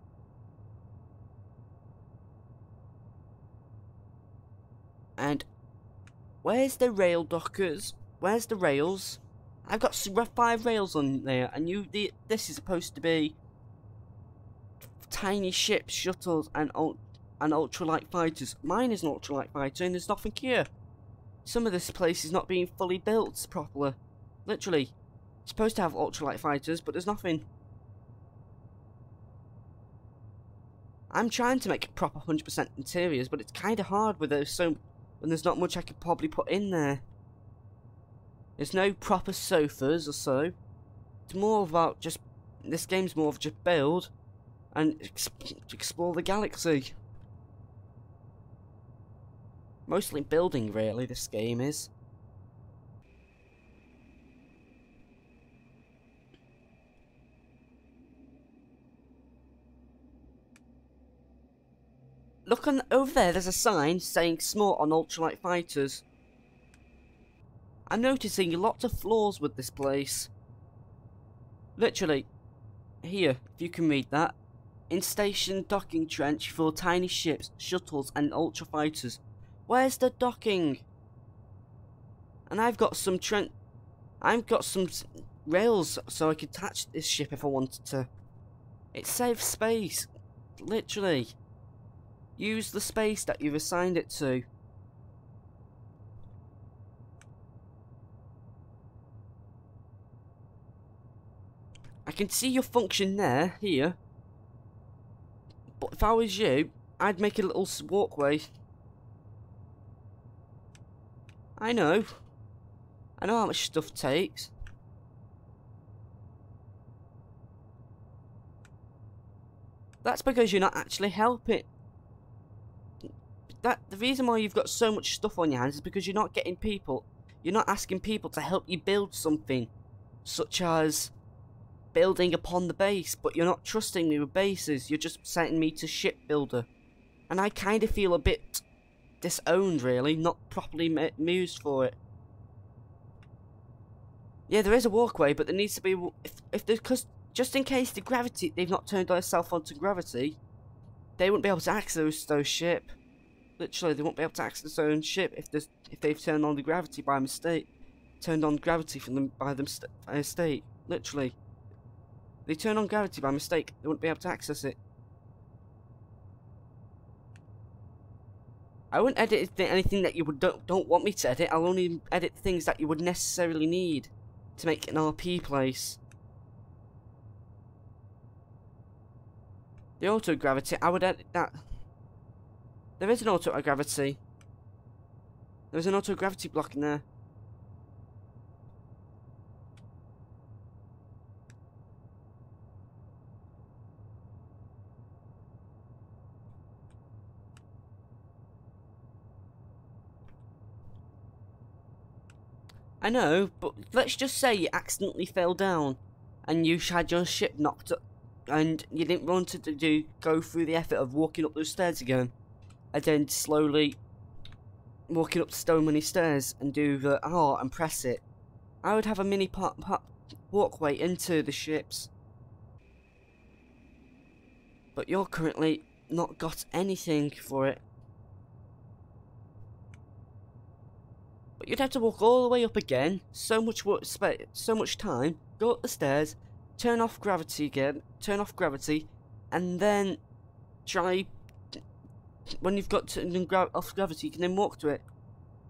And where's the rail dockers? Where's the rails? I've got 5 rails on there, and this is supposed to be tiny ships, shuttles, and ultralight fighters. Mine is an ultralight fighter, and there's nothing here. Some of this place is not being fully built properly. Literally, it's supposed to have ultralight fighters, but there's nothing. I'm trying to make proper 100% interiors, but it's kind of hard with those. So when there's not much I could probably put in there. There's no proper sofas or so. It's more about just. This game's more of just build and explore the galaxy. Mostly building, really, this game is. Look over there, there's a sign saying small on ultralight fighters. I'm noticing lots of flaws with this place. Literally, here, if you can read that. In-station docking trench for tiny ships, shuttles and ultra fighters. Where's the docking? And I've got some rails so I could attach this ship if I wanted to. It saves space. Literally. Use the space that you've assigned it to. I can see your function there, here. But if I was you, I'd make a little walkway. I know how much stuff takes. That's because you're not actually helping. The reason why you've got so much stuff on your hands is because you're not getting people. You're not asking people to help you build something, such as building upon the base. But you're not trusting me with bases. You're just sending me to shipbuilder, and I kind of feel a bit disowned, really, not properly amused for it. Yeah, there is a walkway, but there needs to be if there's because just in case the gravity they've not turned themselves onto gravity, they wouldn't be able to access those ship. Literally, they won't be able to access their own ship if they've turned on the gravity by mistake. Turned on gravity from them by mistake. Literally, they turn on gravity by mistake. They wouldn't be able to access it. I wouldn't edit anything that you don't want me to edit. I'll only edit things that you would necessarily need to make an RP place. The auto-gravity, I would edit that. There is an auto-gravity. There's an auto-gravity block in there. I know, but let's just say you accidentally fell down and you had your ship knocked up and you didn't want to go through the effort of walking up those stairs again and then slowly walking up so many stairs and do the R and press it. I would have a mini walkway into the ships. But you're currently not got anything for it. But you'd have to walk all the way up again, so much work, so much time, go up the stairs, turn off gravity again, and then try, when you've got to off gravity, you can then walk to it.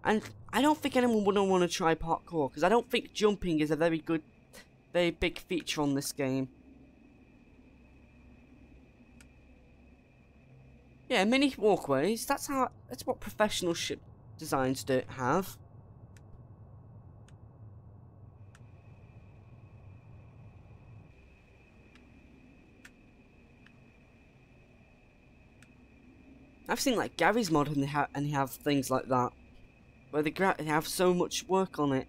And I don't think anyone would want to try parkour, because I don't think jumping is a very big feature on this game. Yeah, mini walkways, that's what professional ship designs have. I've seen like Gary's mod and they have things like that, where they have so much work on it.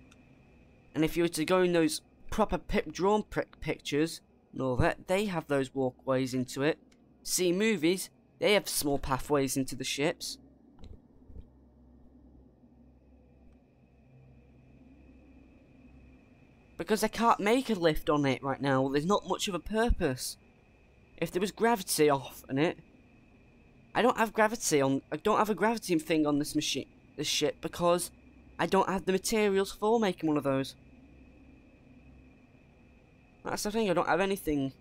And if you were to go in those proper drawn pictures and all that, they have those walkways into it. See movies, they have small pathways into the ships. Because I can't make a lift on it right now, there's not much of a purpose. If there was gravity off on it, I don't have a gravity thing on this ship, because I don't have the materials for making one of those. That's the thing, I don't have anything.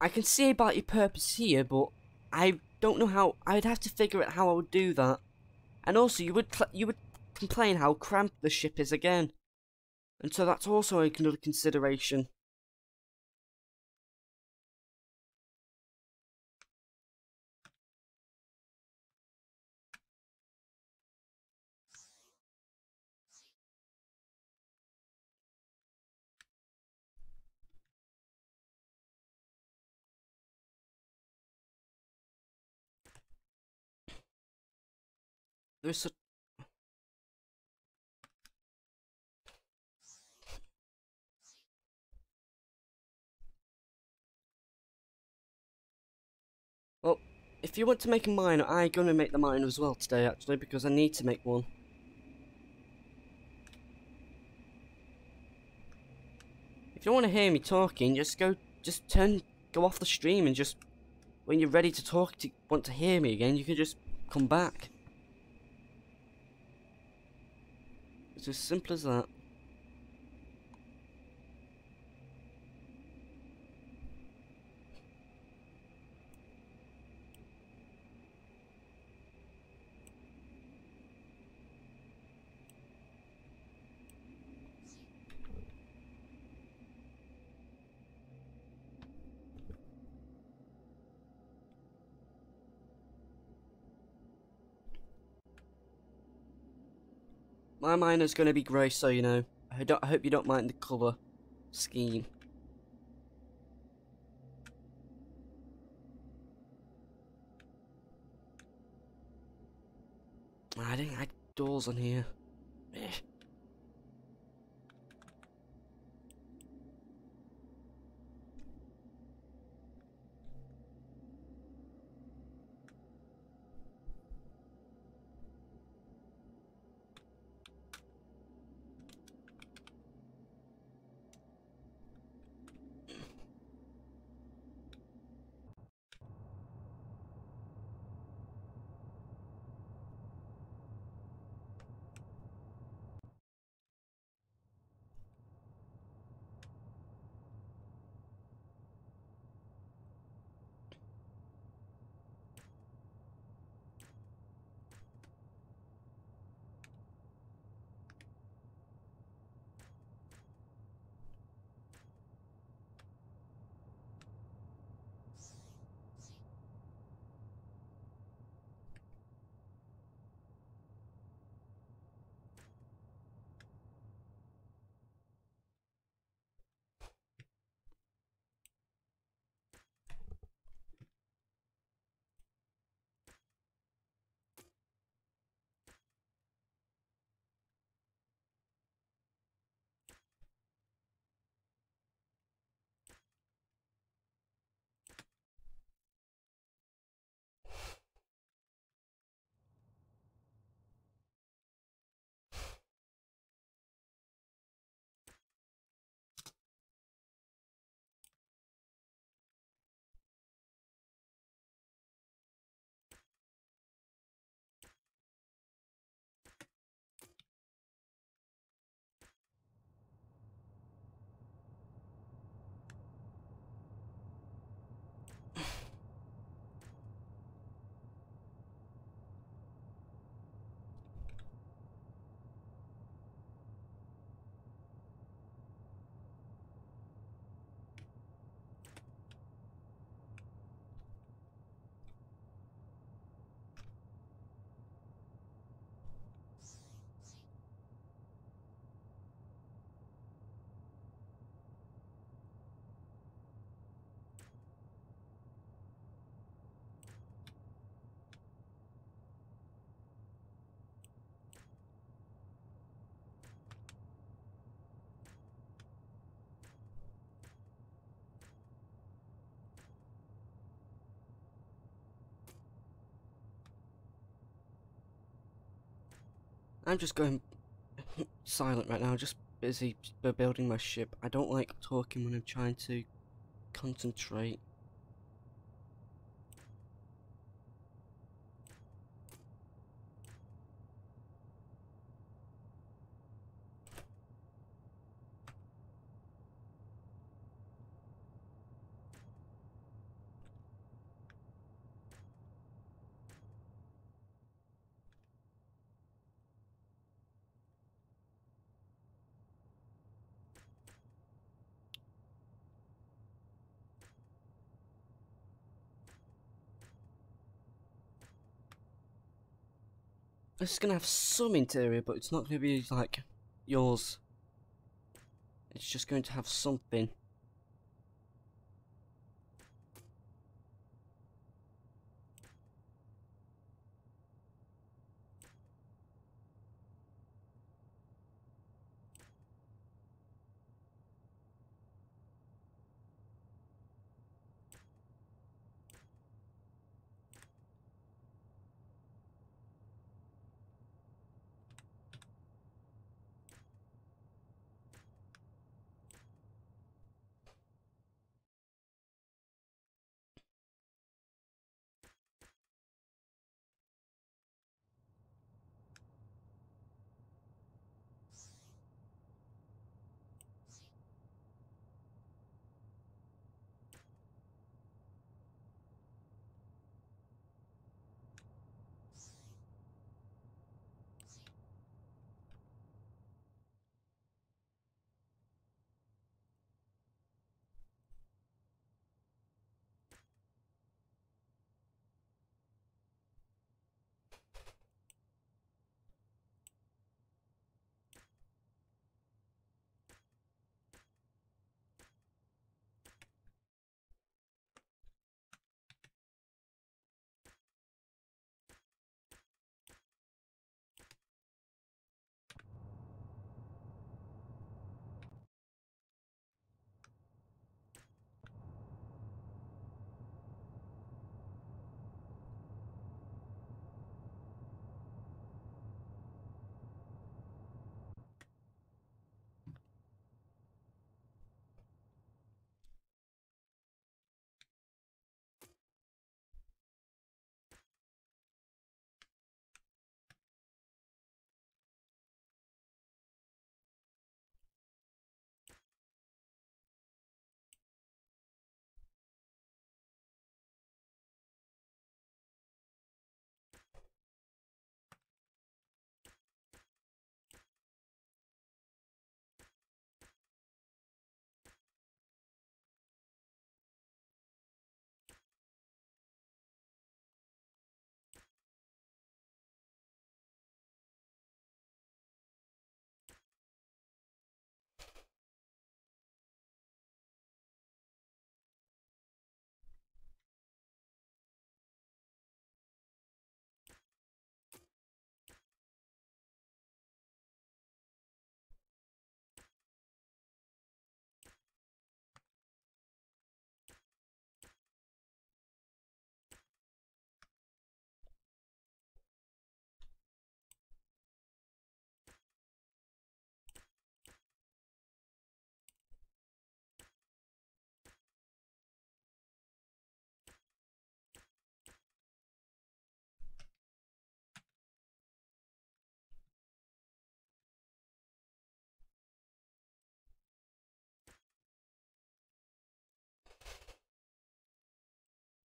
I can see about your purpose here, but I don't know how. I'd have to figure out how I would do that. And also, you would complain how cramped the ship is again, and so that's also another consideration. There's a well, if you want to make a miner, I'm gonna make the miner as well today, actually, because I need to make one. If you want to hear me talking, go off the stream and just, when you're ready to talk, want to hear me again, you can just come back. It's as simple as that. My miner's gonna be grey, so you know. I hope you don't mind the colour scheme. I didn't add doors on here. Eh. I'm just going silent right now, just busy building my ship. I don't like talking when I'm trying to concentrate. This is gonna have some interior, but it's not gonna be like yours. It's just going to have something.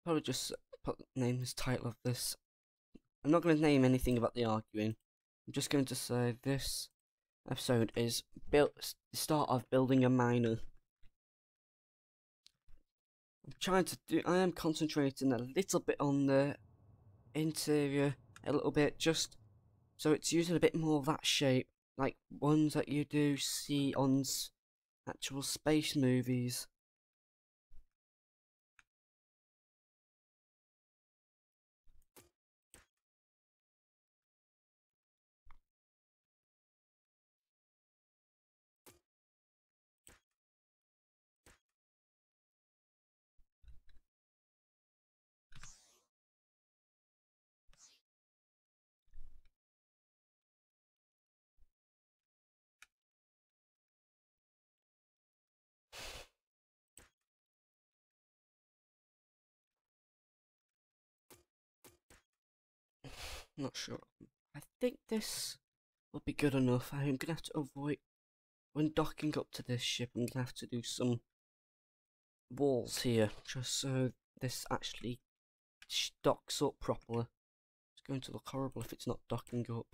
Probably just name this title of this. I'm not going to name anything about the arguing. I'm just going to say this episode is the start of building a miner. I am concentrating a little bit on the interior, a little bit, just so it's using a bit more of that shape, like ones that you do see on actual space movies. Not sure. I think this will be good enough. I'm gonna have to avoid when docking up to this ship. I'm gonna have to do some walls here, just so this actually docks up properly. It's going to look horrible if it's not docking up.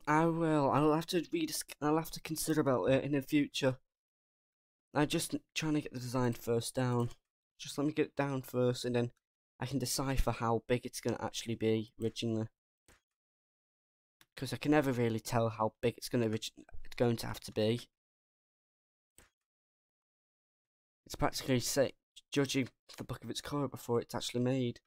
I will. I'll have to I'll have to consider about it in the future. I'm just trying to get the design first down. Just let me get it down first, and then I can decipher how big it's going to actually be originally. Because I can never really tell how big it's going to have to be. It's practically judging the book of its colour before it's actually made.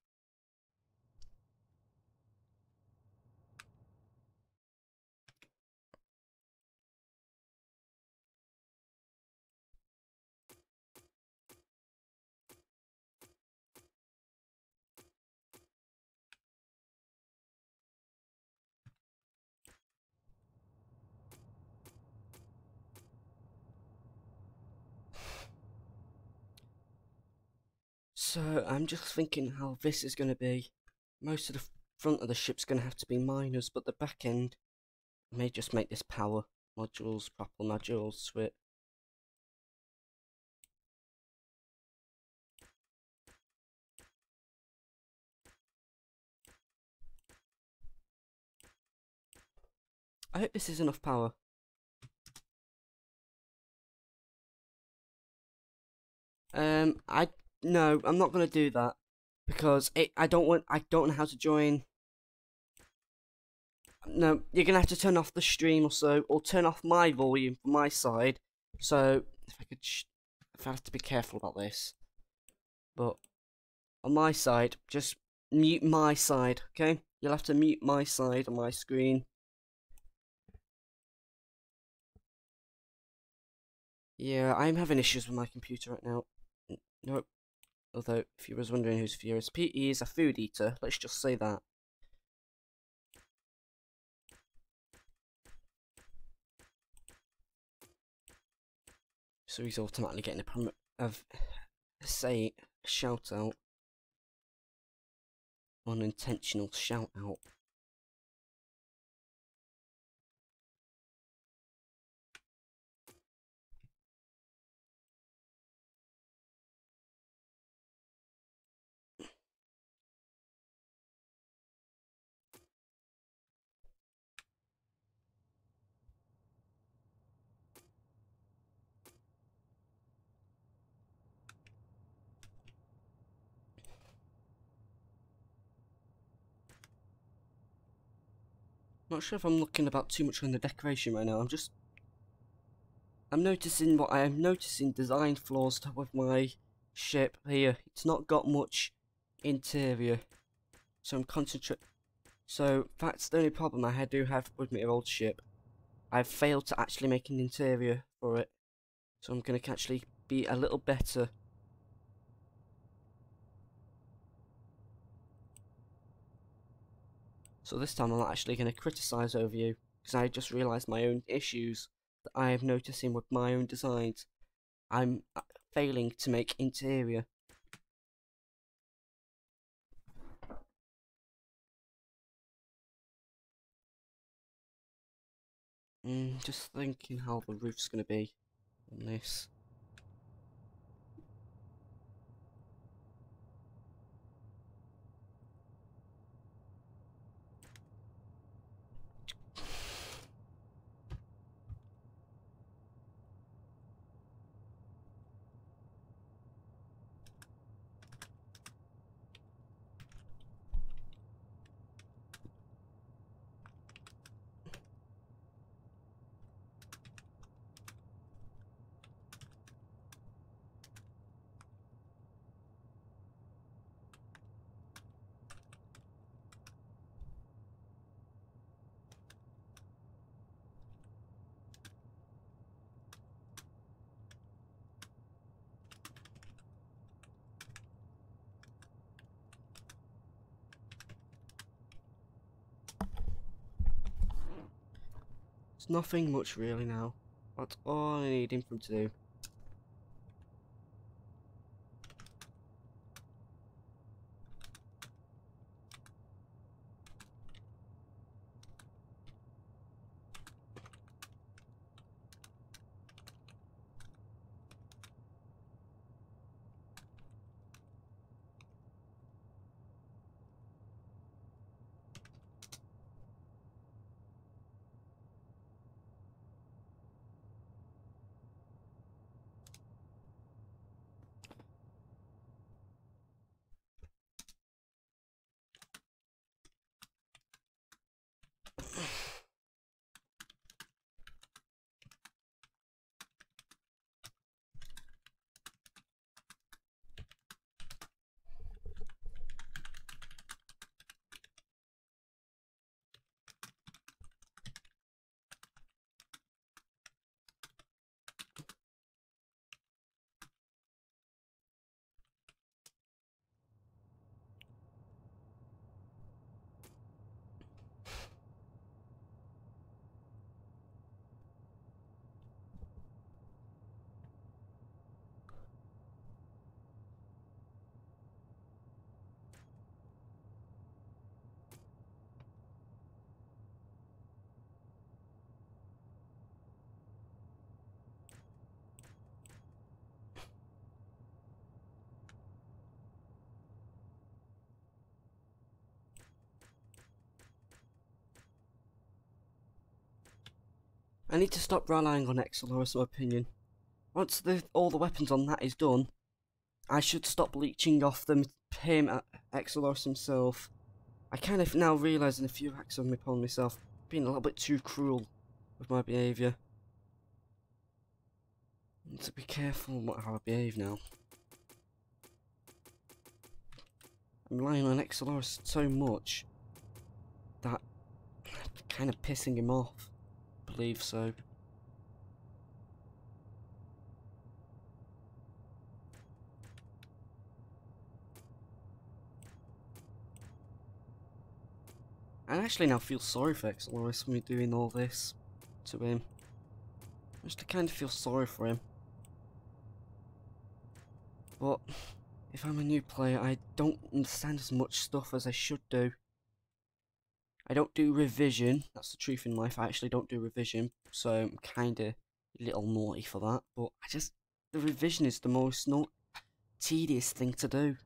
So I'm just thinking how this is going to be. Most of the front of the ship's going to have to be miners, but the back end may just make this power modules, proper modules to it. I hope this is enough power. No, I'm not gonna do that because I don't know how to join. No, you're gonna have to turn off the stream or so, or turn off my volume from my side. So if I have to be careful about this, but on my side, just mute my side, okay? You'll have to mute my side on my screen. Yeah, I'm having issues with my computer right now. Nope. Although, if you was wondering who's furious, PE is a food eater. Let's just say that. So he's automatically getting a shout out. Unintentional shout out. Not sure if I'm looking about too much on the decoration right now. I'm noticing what I am noticing design flaws with my ship here. It's not got much interior, so I'm concentrating. So that's the only problem I do have with my old ship. I've failed to actually make an interior for it, so I'm gonna actually be a little better. So this time I'm not actually gonna criticize over you, because I just realised my own issues that I am noticing with my own designs. I'm failing to make interior. Just thinking how the roof's gonna be on this. It's nothing much really now. That's all I need him to do. I need to stop relying on Exolor's opinion. Once all the weapons on that is done, I should stop leeching off him, Exolor's himself. I kind of now realising a few acts of me upon myself, being a little bit too cruel with my behaviour. Need to be careful how I behave now. I'm relying on Exolor's so much that I'm kind of pissing him off. I believe so. I actually now feel sorry for Exolorus for me doing all this to him. Just to kind of feel sorry for him. But if I'm a new player, I don't understand as much stuff as I should do. I don't do revision, that's the truth in life, I actually don't do revision, so I'm kinda a little naughty for that, but the revision is the most tedious thing to do.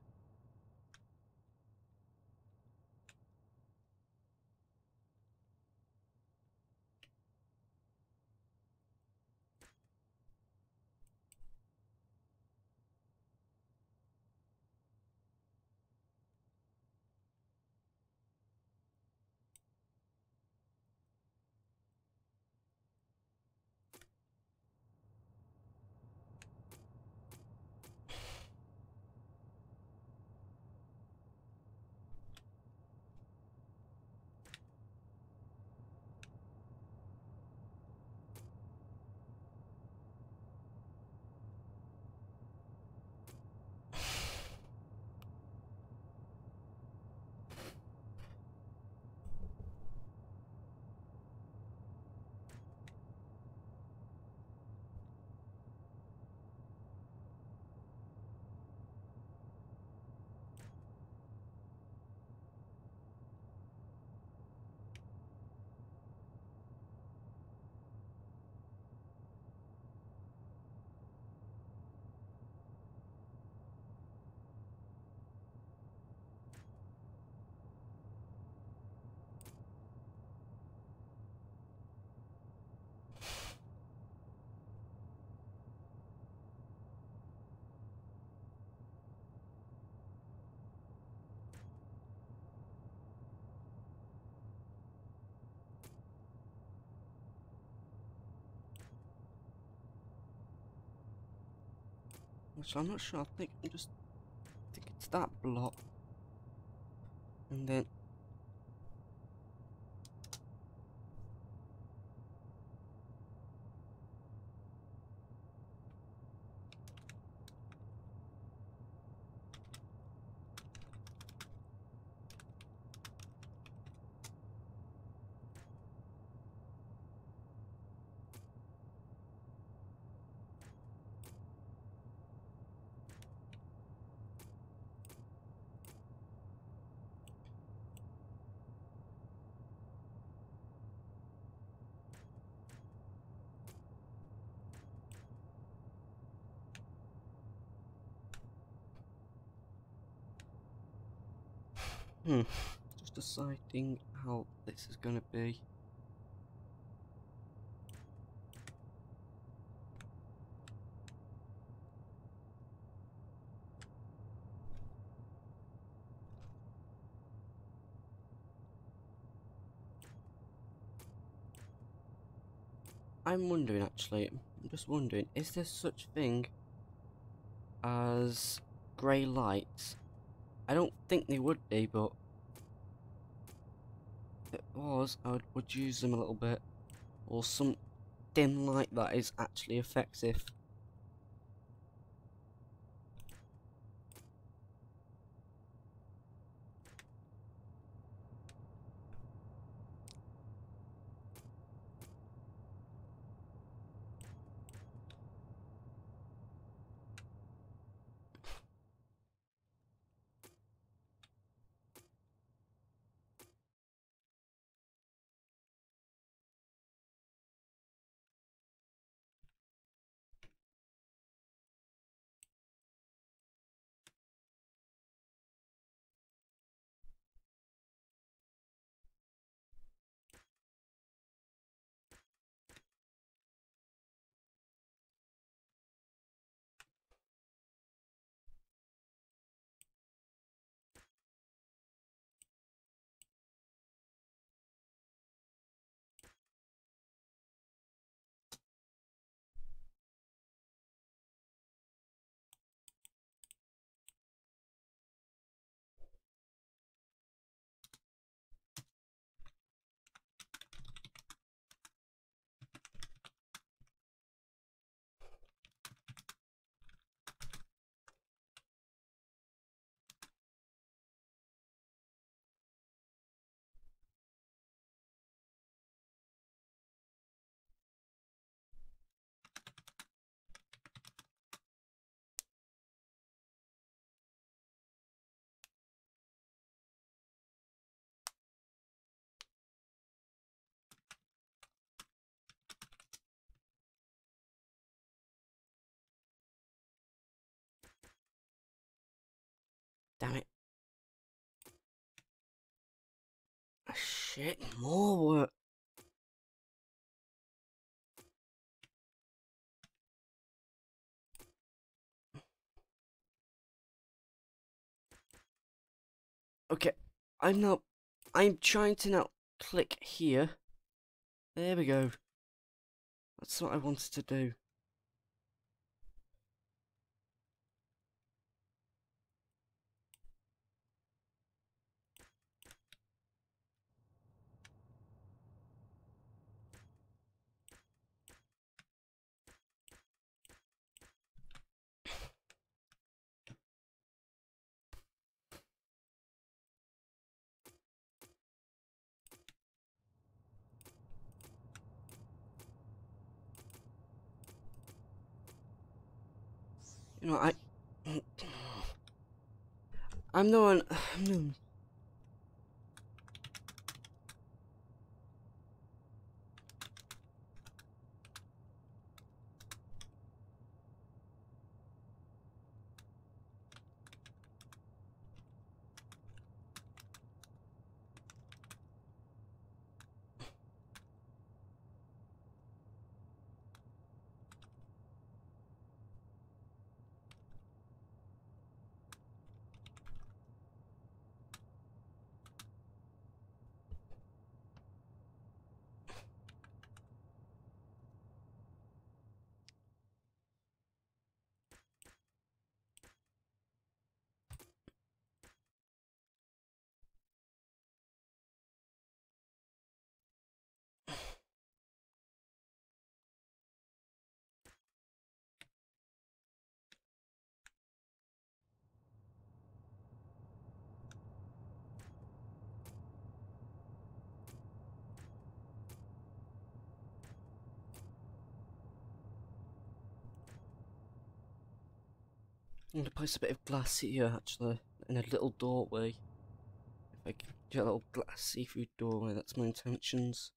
Actually, I'm not sure. I think it's that block. And then just deciding how this is gonna be. I'm wondering actually, I'm just wondering, is there such thing as grey lights? I don't think they would be, but if it was, I would use them a little bit. Or some dim light that is actually effective. Damn it. Shit, more work. Okay, I'm trying to now click here. There we go. That's what I wanted to do. You know, I'm the one. I'm gonna place a bit of glass here, actually, in a little doorway. If I can get a little glass see-through doorway, that's my intentions.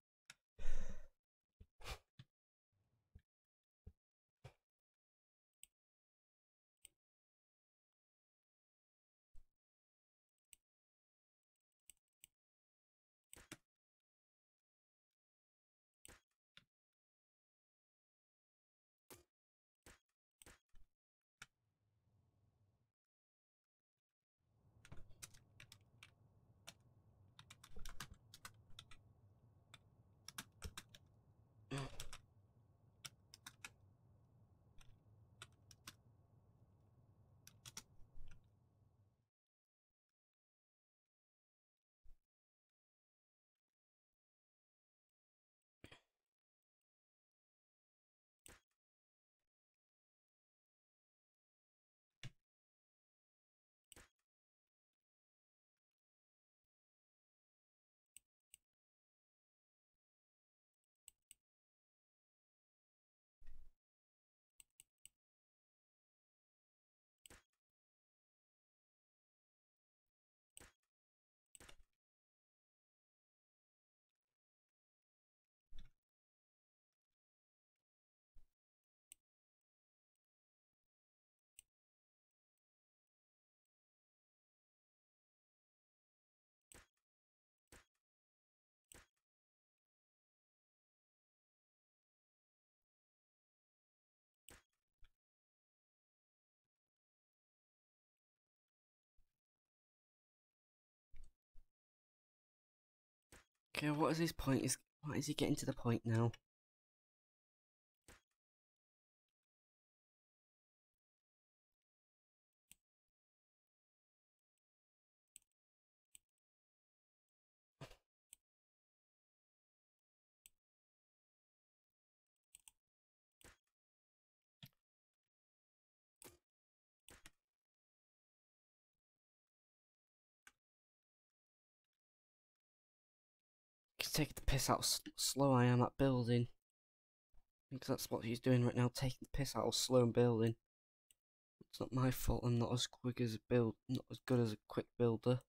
Okay, what is his point? Why is he getting to the point now? He's taking the piss out slow I am at building. I think that's what he's doing right now, taking the piss out of slow building. It's not my fault I'm not as quick as not as good as a quick builder.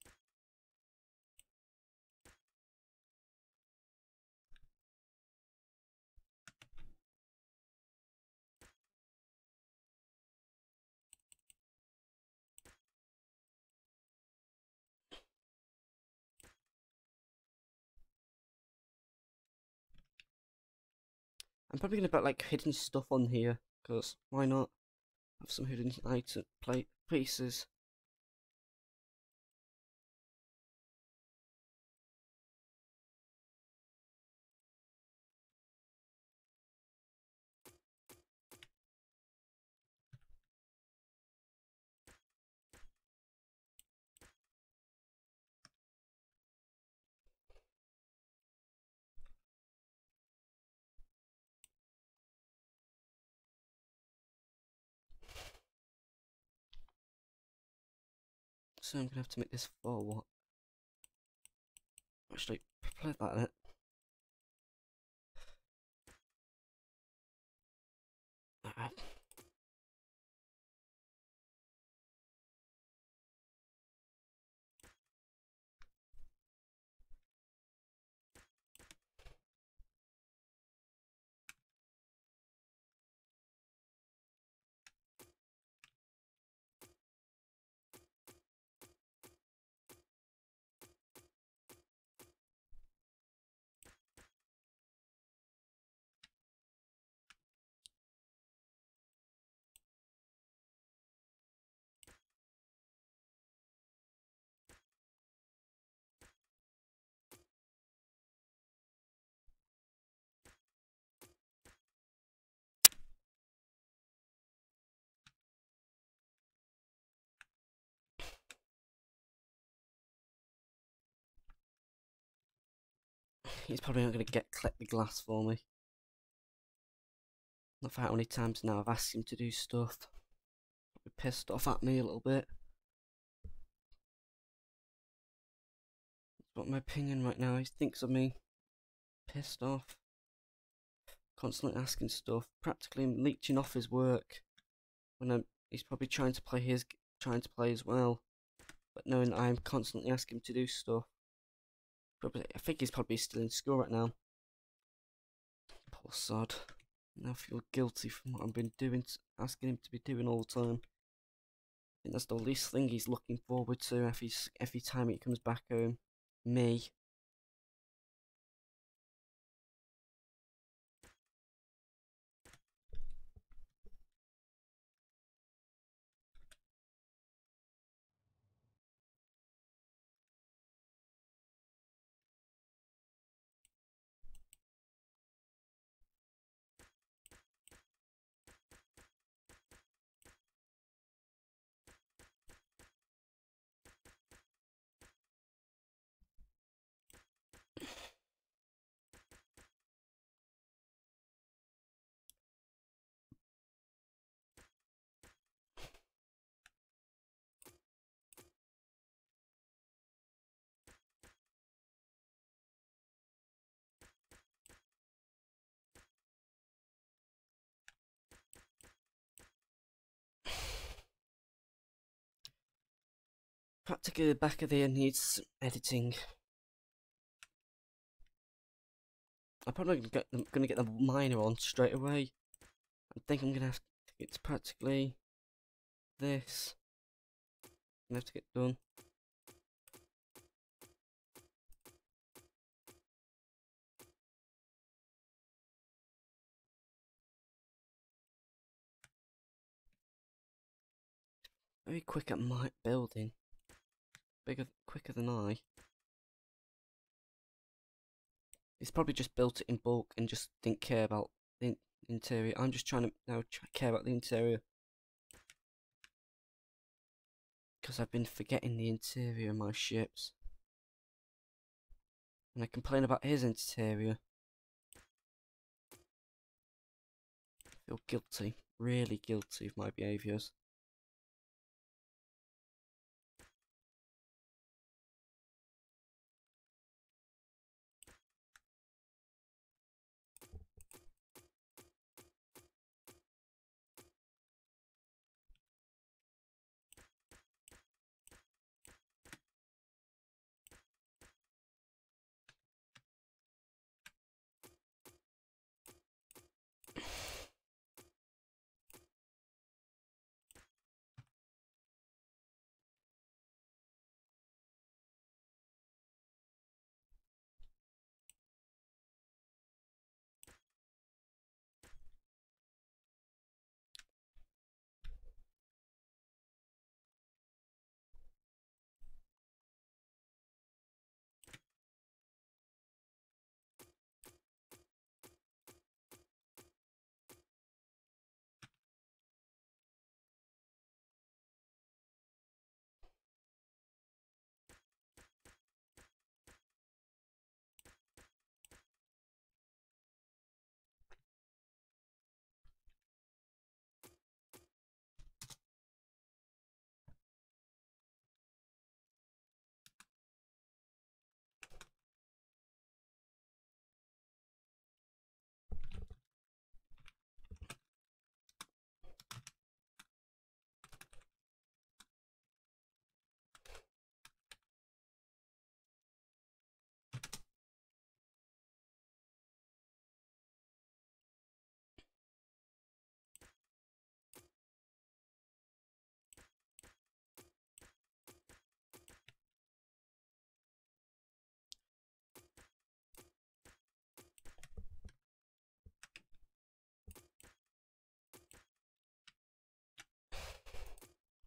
I'm probably gonna put like hidden stuff on here, because why not? Have some hidden item pieces. So I'm gonna have to make this for what? Actually, play that in it. Alright. He's probably not gonna collect the glass for me. Not for how many times now I've asked him to do stuff. Probably pissed off at me a little bit. That's what my opinion right now. He thinks of me. Pissed off. Constantly asking stuff. Practically leeching off his work. When he's probably trying to play as well, but knowing that I'm constantly asking him to do stuff. Probably, I think he's probably still in school right now. Poor sod. Now I feel guilty from what I've been doing, asking him to be doing all the time. I think that's the least thing he's looking forward to every time he comes back home. Me. Practically the back of the ear needs editing. I'm probably gonna get the minor on straight away. I think I'm gonna have to, it's practically this. I'm gonna have to get done. Very quick at my building. Quicker than I. He's probably just built it in bulk and just didn't care about the interior. I'm just trying to now care about the interior. Because I've been forgetting the interior of my ships. And I complain about his interior. I feel guilty. Really guilty of my behaviours.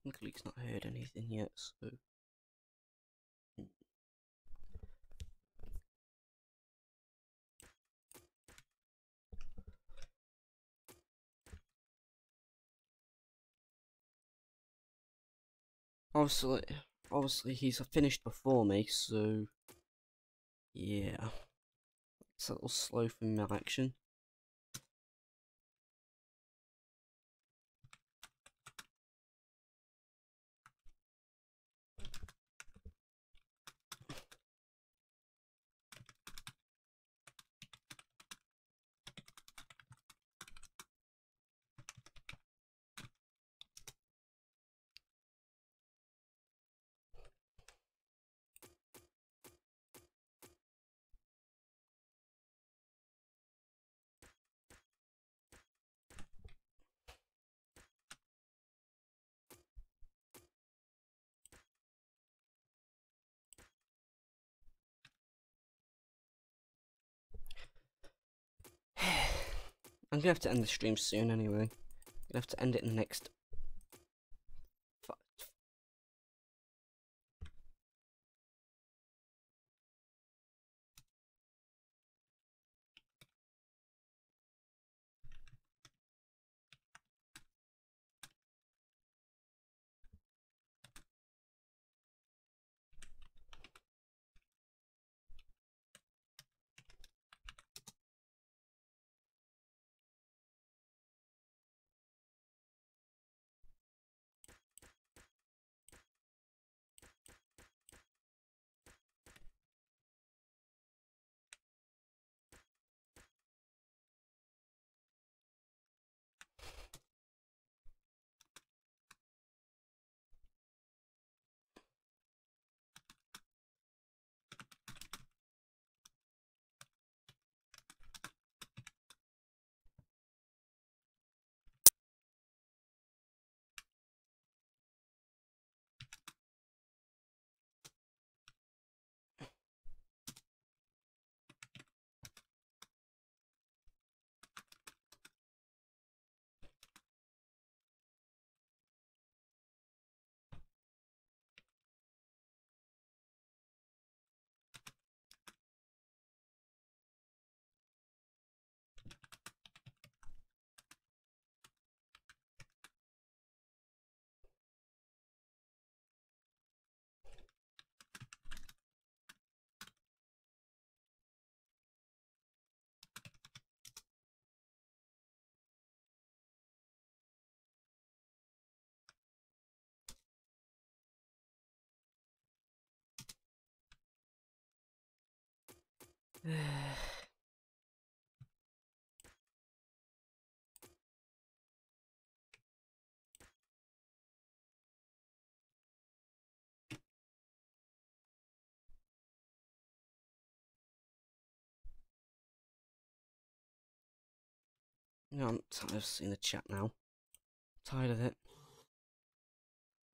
Luckily he's not heard anything yet, so... Obviously he's finished before me, so... Yeah. It's a little slow for my action. I'm gonna have to end the stream soon anyway. I'm gonna have to end it in the next. You know, I'm tired of seeing the chat now. Tired of it.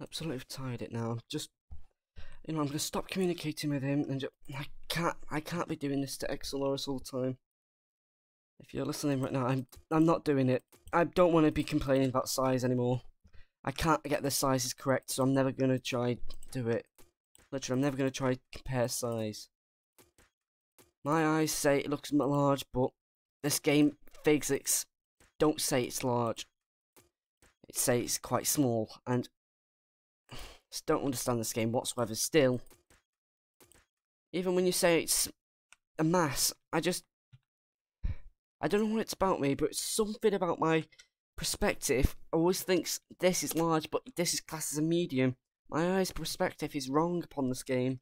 Absolutely tired of it now. Just, you know, I'm gonna stop communicating with him, and I can't be doing this to Exoloris all the time. If you're listening right now, I'm not doing it. I don't want to be complaining about size anymore. I can't get the sizes correct, so I'm never gonna try do it. Literally, I'm never gonna try compare size. My eyes say it looks large, but this game physics don't say it's large. It say it's quite small, and I just don't understand this game whatsoever. Still, even when you say it's a mass, I don't know what it's about me, but it's something about my perspective always thinks this is large, but this is classed as a medium. My eye's perspective is wrong upon this game.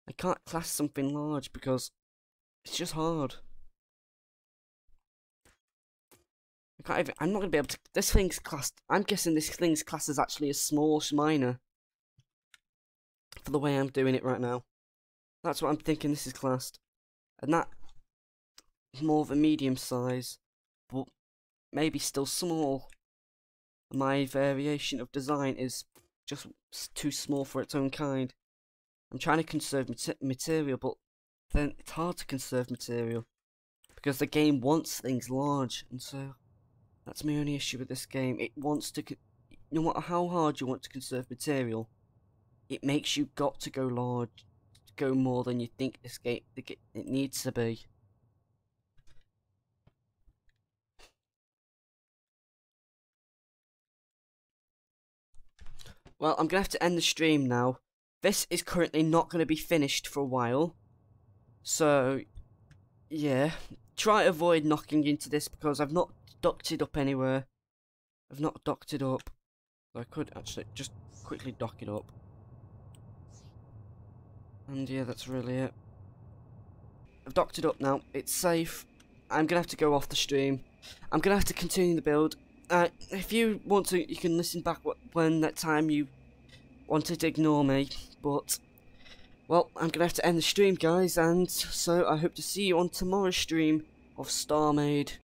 I can't class something large because it's just hard. I'm not gonna be able to. This thing's classed. I'm guessing this thing's classed as actually a small minor. For the way I'm doing it right now, that's what I'm thinking. This is classed, and that more of a medium size, but maybe still small. My variation of design is just too small for its own kind. I'm trying to conserve material, but then it's hard to conserve material because the game wants things large, and so that's my only issue with this game. It wants to, no matter how hard you want to conserve material, it makes you got to go large, go more than you think this game it needs to be. Well, I'm gonna have to end the stream now. This is currently not gonna be finished for a while, so yeah, try to avoid knocking into this because I've not docked it up anywhere. I've not docked it up. I could actually just quickly dock it up. And yeah, that's really it. I've docked it up now. It's safe. I'm gonna have to go off the stream. I'm gonna have to continue the build. If you want to, you can listen back when that time you wanted to ignore me. But, well, I'm gonna have to end the stream, guys. And so I hope to see you on tomorrow's stream of Starmade.